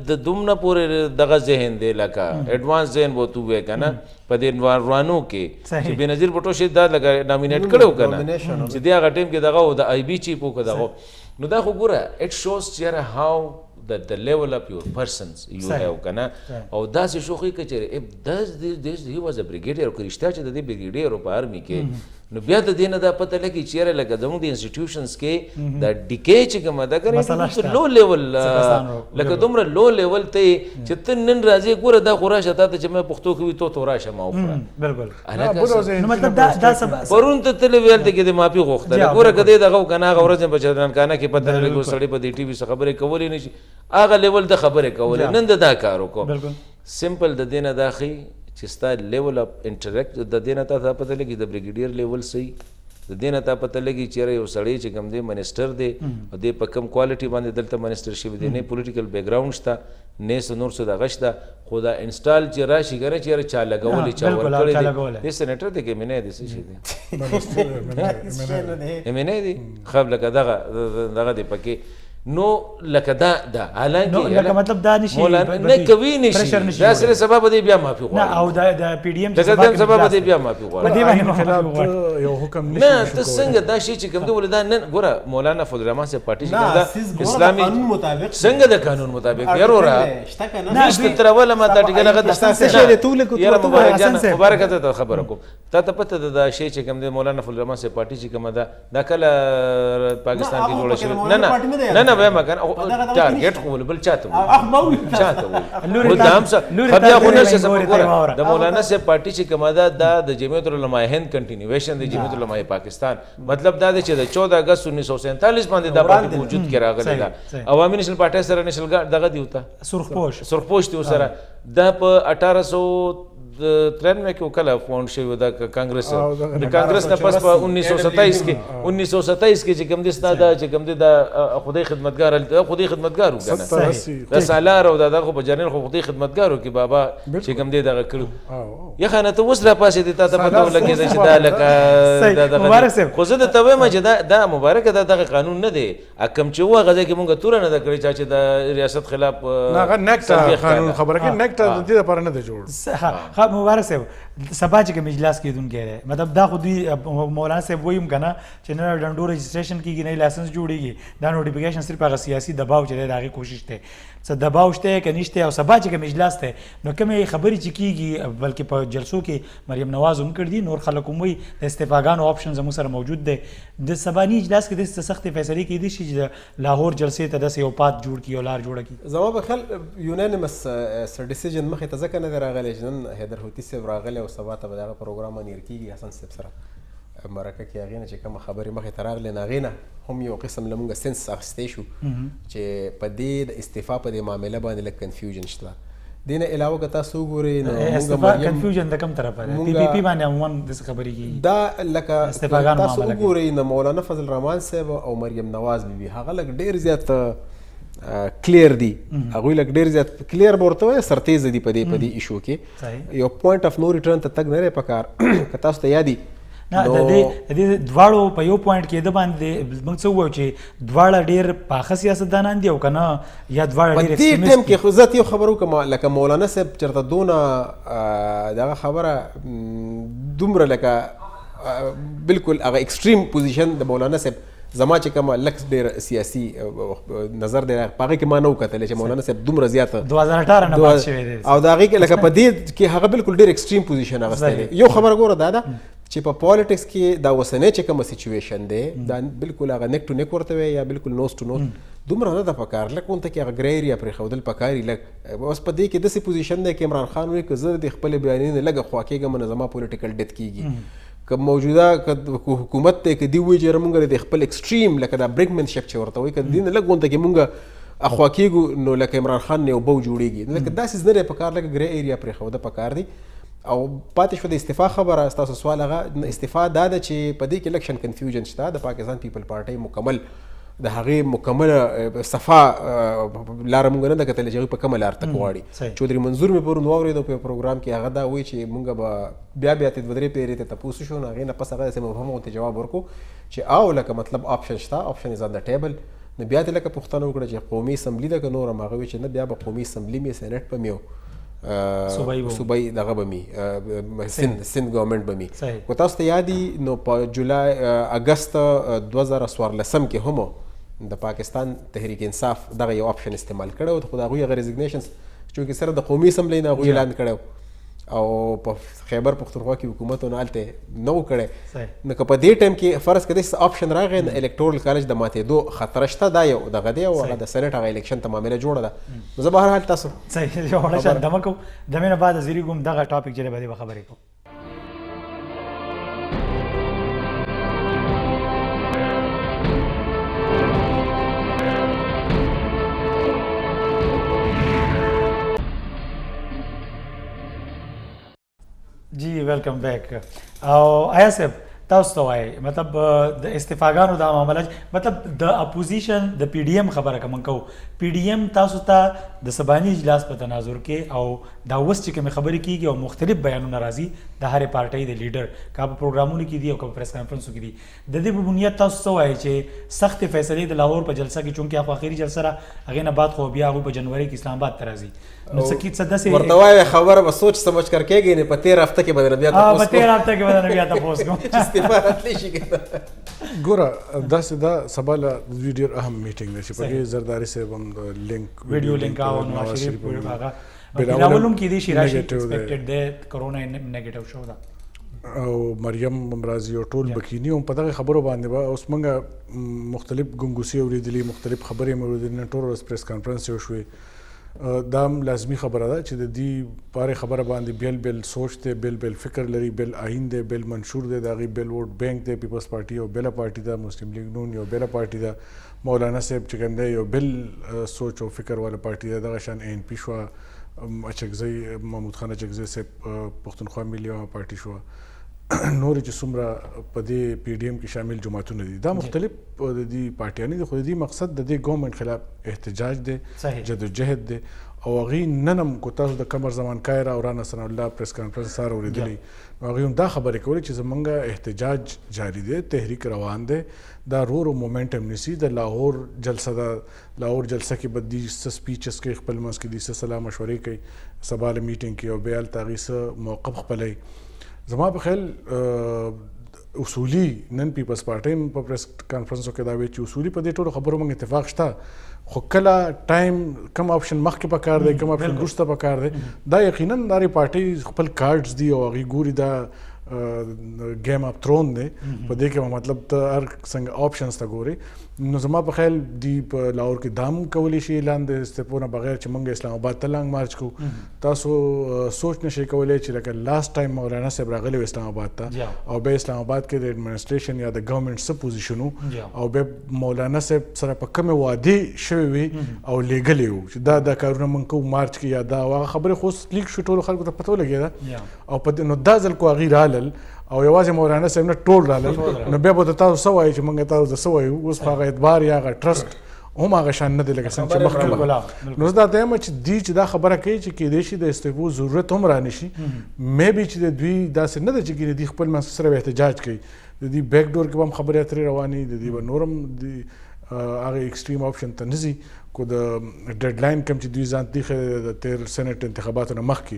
د دومره پورې دغه ذهن دی لکه ایډوانس ذهن به تو وی که نه په دې روانو کې چې بېنظیر بوټو شهید دا لکه نامینیټ کړی و که نه چې دی هغه ټایم کې دغه و د آی بي چیف و که دغه نو دا خو ګوره اټ شوز چې یاره هاو the level of your persons you have کنه او داسې شوخی که چېرې he was a brigadier که رښتیا چې د دې brigadier په آرمي کې نو بیا د دې نه دا پته لګي چې یاره لکه زموږ د انسټیټیوشنز کې دا ډیکې چې کومه ده که نه لو لیول لکه دومره لو لیول ته چې ته نن راځې ګوره دا خو راشه تا ته چې مې پښتو کوي تو راشه ما وخوره پرون ته تللی ویل ته کې د مافي غوښتله ګوره که دی دغه که نه هغه ورځ په چدرانخانه کې پته نه لګي سړی په دې ټي وي څه خبرې کولی نه شي هغه لیول د خبرې کولې نن د دا کار وکړو سمپل د دې نه دا ښي چې ستا لیول اف انټریکټ د دې نه تا پته لګي د بریګیډیر لیول صحیح د دې نه تا پته لګي چې یو سړی چې کوم دی منسټر دی او دی په کم کوالټي باندې دلته منسټر شوی دی نه پولیټیکل بیک ګراوند شته نه څه نور څه دغه شته خو دا انسټال چې راشي که نه چې یاره چا لګولې چا ورکړی دی دې سینیټر دی که مینی دی څه شي دی مینی دی خب لکه دغه دی پکې نو لکه دا حالانکه مطلب دا نشي نه کوي نشي دا سره سبب دی بیا معافي غواړي نه او دا پی ډی ایم سبب دی بیا معافي غواړي یو حکم نه ته څنګه دا شی چې کوم دی ولدا نن ګوره مولانا فضل الرحمن سے پارټي چې دا اسلامي څنګه د قانون مطابق یارو را نشته تر ولا ما دا ټیګه لغه مبارک ته خبر کوم ته پته دا شی چې کوم دی مولانا فضل الرحمن سے پارټي چې کوم دا کله پاکستان کې جوړ شوی نه به مکان او ټارګټ خو بل چاته وي دام څه خبیا خو نشه سمګوره د مولانا سے پارټي چې کومه ده د جمعیت العلماء هند کنټینیویشن د جمعیت العلماء پاکستان مطلب دا دی چې د 14 اگست 1947 باندې دا پارټي وجود کې راغلی ده عوامي نېشنل پارټي سره نېشنل دغه دی وته سرخپوش دی سره دا په 1893 کې وکړه فاوند شوی دا کانګرس د کانګرس نه پس په 1927 کې چې کوم دي ستاده چې کوم دي دا خدای خدمتګار وګڼه دا سالار او دا خو په جنرال خو خدای خدمتګار کې بابا چې کوم دي دا کړو یا خانه ته اوس را پاسې دي ته پته ولګي چې دا لکه دا مبارک صاحب خو زه د توې ما چې دا مبارک دا قانون نه دی اکم چې وغه ځکه مونږ تور نه دا کړی چې د ریاست خلاف نه نکټ قانون خبره کې نکټ د دې لپاره نه دی جوړ مبارک صاحب سبا چې کوم اجلاس کېدونکی دی مطلب دا خو دوی مولانا صاحب وایي که نه چې نه ډنډو رجسټریشن کېږي نه لایسنس جوړېږي دا نوټیفیکیشن صرف هغه سیاسي دباو چې دی د هغې کوشش دی څه دباو شته که نشته او سبا چې کوم اجلاس دی نو کومې خبرې چې کېږي بلکې په جلسو کې مریم نواز هم کړي دي نور خلک هم وایي د استعفاګانو آپشن زموږ سره موجود دی د سباني اجلاس کې داسې سختې فیصلې کېدای شي چې د لاهور جلسې ته داسې یو پات جوړ کړي او لار جوړه کړي زما په خیال یونانیمس ډیسیژن مخې ته ځکه نه دی راغلی چې نن حیدر هوتي صاحب راغلی او سبا ته به دغه پروګرام انیر کېږي حسن صاحب سره مرکه کې هغې نه چې کومه خبرې مخې ته راغلې نو هغې نه هم یو قسم له مونږ سنس اخیستی شو چې په دې د استعفا په دې معامله باندې لږ کنفیوژن شته دې نه علاوه که تاسو وګورئ نو استفا کنفیوژن د کوم طرفه ده پی پی پی باندې عموما د خبرې کیږي دا لکه استفاګانو تاسو معامله وګورئ نو مولانا فضل الرحمن صاحب او مریم نواز بیبي هغه لږ ډېر زیات کلیر دي هغوی لږ ډېر زیات کلیر به ورته وایي سرتیزه دي په دې ایشو کې یو پوینټ اف نو ریټرن ته تګ نه دی پکار که تاسو ته یاد وي نه د دې دواړو په یو پوینټ کې د باندې موږ څه ووایو چې دواړه ډېر پاخه سیاستدانان دي او که نه یا دواړه ډېر په دې ټایم کې خو زه یو خبر وکړم لکه مولانا صاحب چېرته دونه دغه خبره دومره لکه بالکل هغه ایکسټریم پوزیشن د مولانا صاحب زما چې کومه لکس ډېر سیاسي نظر دی په هغې کې ما نه وکتلی چې مولانا صاحب دومره زیاته 2018 نه بعد شوی دی او د هغې کې لکه په دې کې هغه بالکل ډېر ایکسټریم پوزیشن اخیستی دی یو خبره ګوره دا ده چې په پالیټکس کې دا اوسنی چې کومه سچویشن دی دا بالکل هغه نیک ټو نیک ورته وی یا بالکل نوز ټو نوز دومره نه ده پکار لکه اونته کې هغه ګری ایریا پرېښودل پکار وي لږ اوس په دې کې داسې پوزیشن دی چې عمران خان وایي که زه د خپلې بیانیې نه لږه خوا کېږم نو زما پولیټیکل ډیت کېږي که موجوده حکومت دی که دوی وایي چې موږ د خپل ایکسټریم لکه دا برګمنشپ چې ورته وایي که د دې نه لږ غونډه کې موږ اخوا کېږو نو لکه عمران خان نه یو بو جوړېږي لکه داسې نه دی پکار لکه ګری ایریا پرېښوده پکار دی او پاتې شوه د استعفا خبره ستاسو سوال هغه استعفا دا ده چې په دې کې الیکشن کنفیوژن شته د پاکستان پیپل پارټۍ مکمل د هغې مکمله صفا لاره مونږ نه ده کتلې چې هغوی په کومه لار تګ غواړي چودري منظور مې پرون واورېدو په پروګرام کې هغه دا وایي چې مونږ به بیا ته دوه درې پیرې ته تپوس شو نو هغې نه پس هغه داسې مبهم غوندې جواب ورکړو چې او لکه مطلب آپشن شته آپشن از آن د ټیبل نو بیا ته لکه پوښتنه وکړه چې قومي اسمبلي ده که نور هم هغه وایي چې نه بیا به قومي اسمبلي مې سینټ به مې صوبایي دغه به مې سند ګورنمنټ به مې که تاسو ته یاد وي نو په جولای اګست 2014 کې هم د پاکستان تحریک انصاف دغه یو آپشن استعمال کړی و خو د هغوی هغه ریزګنیشنز چونکې سره د قومي اسمبلۍ نه هغوی اعلان کړی او په خیبر پښتونخوا کې حکومتونو هلته نه و کړی نو که په دې ټایم کې فرض که داسې آپشن راغی نو الکټورل کالج د ماتېدو خطره شته دا یو دغه دی او هغه د سینټ هغه الیکشن ته معامله جوړه ده نو زه به هر حال تاسو صحیح جوړه شه دمه کوم دمې نه بعد زیری کوم دغه ټاپک چې به خبرې کوم جی ویلکم بیک او آیا صاحب تاسو ته وایي مطلب د استفاګانو دا معامله مطلب د اپوزیشن د پی ډی ایم خبره کوم کو پی ډی ایم تاسو ته د سباني اجلاس په تناظر کې او دا اوس چې کوم خبرې کیږي او مختلف بیانونه راځي د هرې پارټۍ د لیډر کا په پروګرامونو کې دي او کا په پریس کانفرنسو کې دي د دې په بنیاد تاسو ته وایي چې سخت فیصلې د لاهور په جلسه کې چونکې هغه اخیری جلسه را هغې نه بعد خو بیا هغوی په جنوري کې اسلام آباد ته راځي نو څه داسې ورته وایي خبره به سوچ سمجھ کر کېږي نه په 13 هفته کې به بیا تاسو په 13 هفته کې به بیا تاسو کوم استعفا راتلی شي ګوره داسې دا سبا له ډېر اهم میټینګ دی چې په کې زرداري صاحب هم لینک ویډیو لینک او نواز شریف پورې هغه بلاولم کې دي شراشي ایکسپیکټډ دی کرونا نیگیټیو شو دا او مریم ممرازي او ټول بکینی هم په دغه خبرو باندې به اوس موږ مختلف ګنګوسي اورېدلې مختلف خبرې مې اورېدلې ټول ورځ پریس کانفرنس یې وشوې دا هم لازمي خبره ده چې د دې پاره خبره باندې بیل بیل سوچ دی بیل بیل فکر لري بیل آئین دی بیل منشور دی د هغې بیل ووټ بینک دی پیپلز پارټي یو بیله پارټي ده مسلم لیگ نون یو بیله پارټي ده مولانا صاحب چې کوم دی یو بیل سوچ او فکر والا پارټي ده دغه شان این پي شوه اچکزی محمود خان اچکزی صاحب پښتونخوا ملي پارټي شوه نور چې څومره په دې پی ډی ایم کې شامل جماعتونه دي دا مختلف د دې پارټیانې د خو د دې مقصد د دې ګورنمنټ خلاف احتجاج دی جدوجهد دی او هغې نن هم کو تاسو د قمر زمان کایر او رانا ثناء الله پریس کانفرنس سره اورېدلی نو هغوی هم دا خبرې کولې چې زموږ احتجاج جاري دی تحریک روان دی دا رو مومنټم نیسي د لاهور جلسه ده لاهور جلسه کې به دي څه سپیچز کوي خپل منځ کې دي څه صلاح مشورې کوي سبا له میټینګ کې او بیا هلته هغوی څه موقف خپلوي زما په خیال اصولي نن پیپلز پارټۍ په پریس کانفرنسو کې دا وایي چې اصولي په دې ټولو خبرو موږ اتفاق شته خو کله ټایم کم آپشن مخکې پکار دی کم آپشن وروسته پکار دی دا یقینا د هرې پارټۍ خپل کارډز دي او هغوی ګوري دا گیم اف تھرون دی په دې کې مطلب ته هر څنګه آپشنز ته ګوري نو زما په خیال دی په لاهور کې دام کولی شي اعلان د استعفو نه بغیر چې موږ اسلام آباد ته لانګ مارچ کوو تاسو سوچ نشئ کولی چې لکه لاست ټایم مولانا صاحب راغلی و اسلام آباد ته او بیا اسلام آباد کې د ایڈمنسټریشن یا د ګورنمنټ څه پوزیشن و او بیا مولانا صاحب سره په کومې وعدې شوې وي او لیږلې وو چې دا کارونه موږ کوو مارچ کې یا دا هغه خبرې خو لیک شو ټولو خلکو ته پته ولګېده او په نو دا ځل کو هغې رالل او یوازې مولانا صاحب نه ټول رالل نو بیا به د تاسو څه وایي چې موږ تاسو د څه وایو اوس خو هغه اعتبار یا هغه ټرسټ هم هغه شان نه دی لکه څنګه چې مخکې نو زه دا وایم چې دوی چې دا خبره کوي چې کیدای شي د استعفو ضرورت هم رانشي مې بي چې د دوی داسې نه ده چې ګینې دوی خپل منځ سره احتجاج کوي د دوی بیک ډور کې به هم خبرې اترې روانې د دوی به نور هم هغه ایکسټریم آپشن ته نه ځي کو د ډیډلاین کم چې دوی ځان تیښی د تیر سینټ انتخاباتو نه مخکې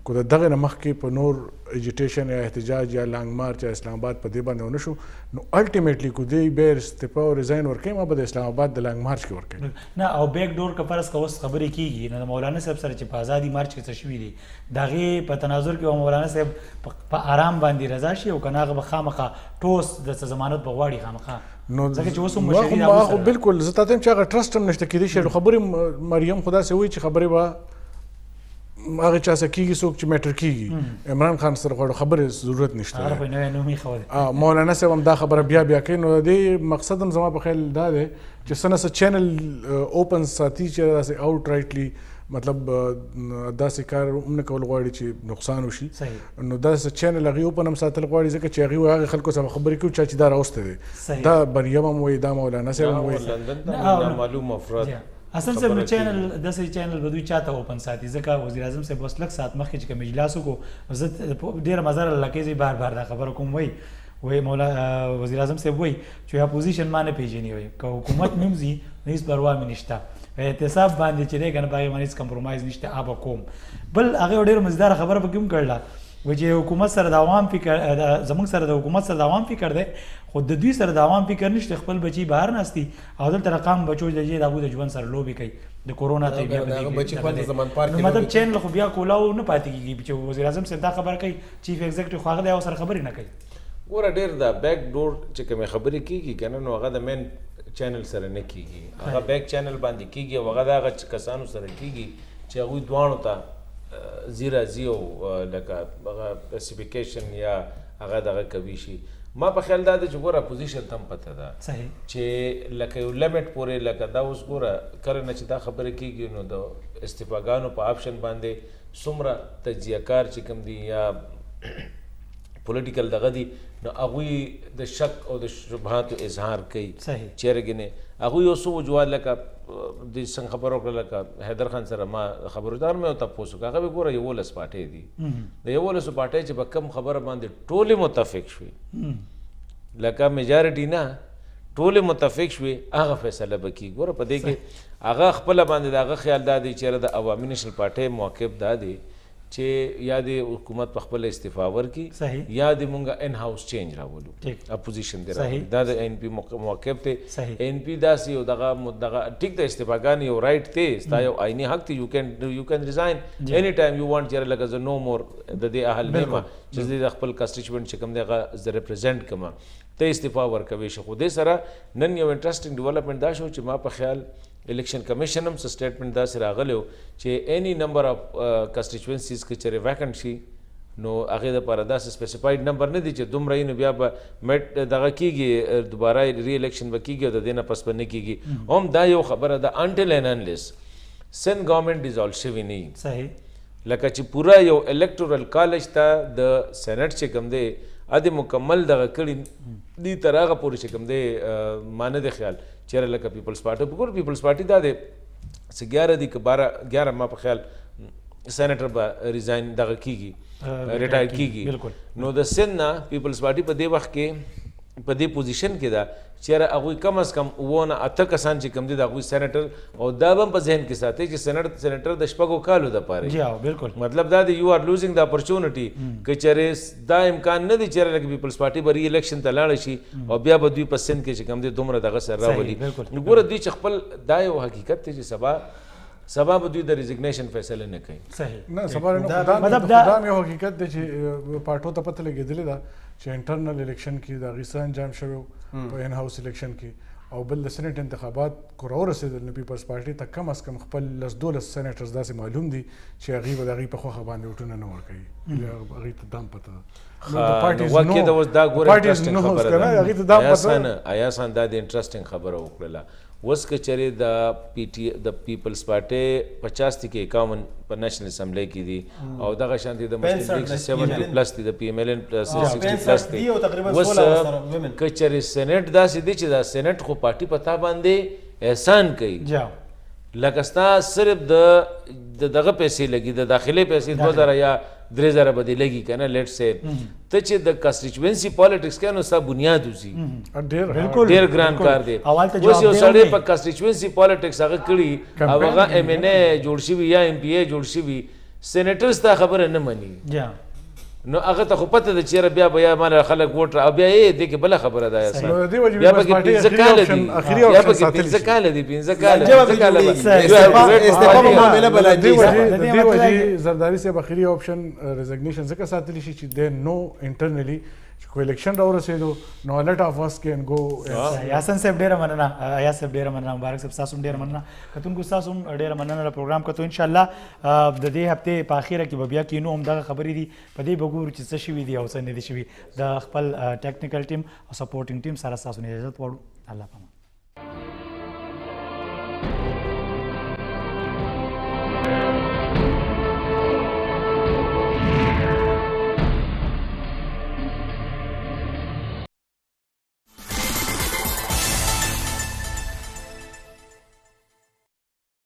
کو د دغه نه مخکې په نور ایجیټیشن یا احتجاج یا لانګ مارچ یا اسلام آباد په دې باندې ونه شو نو الټیمیټلی کو دوی بیا استعفا او ریزاین ورکوي ما به د اسلام آباد د لانګ مارچ کې ورکوي نه او بیک ډور که فرض که اوس خبرې کېږي نو د مولانا صاحب سره چې په ازادي مارچ کې څه شوي دي د هغې په تناظر کې به مولانا صاحب په آرام باندې رضا شي او که نه هغه به خامخا ټوس د ضمانت به غواړي خامخا نو ځکه چې اوس هم مشري د هغو سره بالکل زه تا ته چې هغه ټرسټ هم نشته کېدای شي خبرې مریم خو داسې وایي چې خبرې به هغه چا سره کېږي څوک چې میټر کېږي عمران خان سره خو خبرې ضرورت نشته مولانا صاحب هم دا خبره بیا کوي نو د دې مقصد هم زما په خیال دا دی چې څه نه څه چینل اوپن ساتي چې داسې آوټ رایټلی مطلب داسې کار هم نه کول غواړي چې نقصان وشي نو داسې چینل هغې اوپن هم ساتل غواړي ځکه چې هغې هغې خلکو سره خبرې کوي چا چې دا راوستی دی دا مریم هم وایي دا مولانا صاحب هم وایي معلوم افراد حسن صاحب نو چینل داسې چینل به دوی چاته اوپن ساتي ځکه وزیر اعظم صاحب اوس لږ ساعت مخکې چې کوم اجلاس وکړو زه ډېره مزه راله لکه زه بار بار دا خبره کوم وایي مولا وزیر اعظم صاحب وایي چې اپوزیشن ما نه پېژني وایي که حکومت مې هم ځي نو هېڅ پروا مې نشته احتساب باندې چې دی که نه په هغې باندې هېڅ کمپرومایز نشته به کوم بل هغې ډېره مزیداره خبره پکې هم کړله وایي چې حکومت سره د عوام فکر زموږ سره د حکومت سره د عوام فکر دی خو د دوی سره د عوام فکر نشته خپل بچي بهر ناستي او دلته رقم بچو د دې د هغوی د ژوند سره لوبې کوي د کورونا ته بیا مطلب چینل خو بیا کولاو نه پاتې کېږي چې وزیر اعظم صاحب دا خبره کوي چیف ایگزیکټیو خو هغه دی هغه سره خبرې نه کوي ګوره ډېر دا بیک ډور چې کومې خبرې کېږي که نه نو هغه د مین چینل سره نه کېږي هغه بیک چینل باندې کېږي او هغه د هغه کسانو سره کېږي چې هغوی دواړو ته ځي راځي او لکه هغه سپیسیفیکیشن یا هغه دغه کوي شي ما په خیال دا دی چې ګوره اپوزیشن ته هم پته ده چې لکه یو لیمټ پورې لکه دا اوس ګوره کله نه چې دا خبرې کېږي نو د استعفاګانو په آپشن باندې څومره تجزیه کار چې کوم دي یا پولیټیکل دغه دي نو هغوی د شک او د شبهاتو اظهار کوي چیرې ګنې هغوی یو څو وجوهات لکه د څنګه خبره وکړه لکه حیدر خان سره ما خبردار مې ورته تپوس وکړه هغه به ګوره 11 پاټۍ دي د 11 پاټۍ چې په کوم خبره باندې ټولې متفق شوې لکه میجارټي نه ټولې متفق شوې هغه فیصله به کېږي ګوره په دې کې هغه خپله باندې د هغه خیال دا دی چېرې د عوامي نیشنل پاټۍ موقف دا دی چې یا د حکومت په خپل استعفا ورکړي یا د مونږه ان هاوس چینج راولو اپوزیشن دی راولي دا د ان پی موقف دی ان پی داسې یو دغه ټیک د استعفاګانې یو رایټ دی ستا یو آئیني حق دی یو کین ریزاین اینی ټایم یو وانټ چېرې لکه زه نو مور د دې اهل نه یم چې زه د خپل کانسټیچوینټ چې کوم دی هغه زه ریپرزینټ کوم ته استعفا ورکوي شي خو دې سره نن یو انټرسټینګ ډیولپمنټ دا شو چې ما په خیال الیکشن کمیشن هم څه سټیټمنټ داسې راغلی و چې اینی نمبر اف کانسټیچوینسیز کې چېرې ویکنټ شي نو هغې دپاره داسې سپیسیفاید نمبر نه دی چې دومره یې نو بیا به میټ دغه کېږي دوباره ری الیکشن به کېږي او د دې نه پس به نه کېږي هم دا یو خبره ده انټل اینډ انلیس سن ګورنمنټ ډیزالو شوي نه وي لکه چې پوره یو الکټورل کالج ته د سینټ چې کوم دی ادې مکمل دغه کړي دې تر هغه پورې چې کوم دی ما نه دی خیال چېرې لکه پیپلز پارټي په ګور پیپلز پارټي دا دی چې 11 دي که 12 ما په خیال سینیټر به ریزاین دغه کېږي ریټایر کېږي نو د سن نه پیپلز پارټي په دې وخت کې په دې پوزیشن کې ده چېرې هغوی کم از کم 9 نه 10 کسان چې کوم دي د هغوی سینیټر او دا به هم په ذهن کې ساتي چې سینیټر د 6 کالو دپاره مطلب دا دی یو آر لوزینګ د اپرچونټي که چېرې دا امکان نه دی چېرې لکه پیپلز پارټي به ری الیکشن ته لاړه شي او بیا به دوی په سند کې چې کوم دی دومره دغه سره راولي نو ګوره دوی چې خپل دا یو حقیقت دی چې سبا سبا به دوی د ریزګنیشن فیصله نه کوي صحیح نه سبا نه مطلب دا مې حقیقت دی چې پارټو ته پته لګېدلې ده چې انټرنل الیکشن کې د هغې څه انجام شوی په ان هاوس الیکشن کې او بل د سینټ انتخابات کو راورسېدل نو پیپلز پارټي ته کم از کم خپل 12 سینیټرز داسې معلوم دي چې هغې به د هغې په خوښه باندې وټونه نه ورکوي هغې ته دام پته واقع دا اوس دا ګوره انټرسټینګ خبره ده ایاسان دا د انټرسټینګ خبره وکړله اوس که چېرې د پیپلز پارټۍ 50 کې 51 په نیشنل اسمبلی کې دي او دغه شانتې د مسلم لیگ 70 پلس دي د پی ایم ایل ان 60 پلس دي اوس که چېرې سینټ داسې دی چې دا سینټ خو پارټي په تا باندې احسان کوي لکه ستا صرف د دغه پیسې لګي د داخلي پیسې 2000 یا 3000 به دې لګي که نه لیټ سې ته چې د کانسټیچوینسي پالیټکس کوې نو ستا بنیاد وځي ډېر ګران کار دی اوس یو سړی په کانسټیچوینسي پالیټکس هغه کړي او هغه ایم این اے جوړ شوي یا ایم پی اے جوړ شوي سینیټر ستا خبره نه مني نو هغه ته خو پته ده چېرې بیا به یا ماله خلک ووټ او بیا یې دې کې بله خبره ده بیا پکې 15 کاله دي بیا پکې 15 کاله دي 15 کاله دې وجې زرداري صاحب اخري آپشن ریزګنیشن ځکه ساتلی شي چې دی نو انټرنلی چې کوئی الیکشن راورسېدو نو لټ اف اس کین گو یاسن صاحب ډېره مننه ایاز صاحب ډېره مننه مبارک صاحب تاسو هم ډېره مننه کتونکو تاسو هم ډېره مننه د پروګرام کتو ان شاء الله د دې هفته په اخیره کې به بیا کینو همدغه خبرې دي په دې به ګورو چې څه شوي دي او څه نه دي شوي د خپل ټیکنیکل ټیم او سپورټینګ ټیم سره تاسو نه اجازه غواړو الله پامان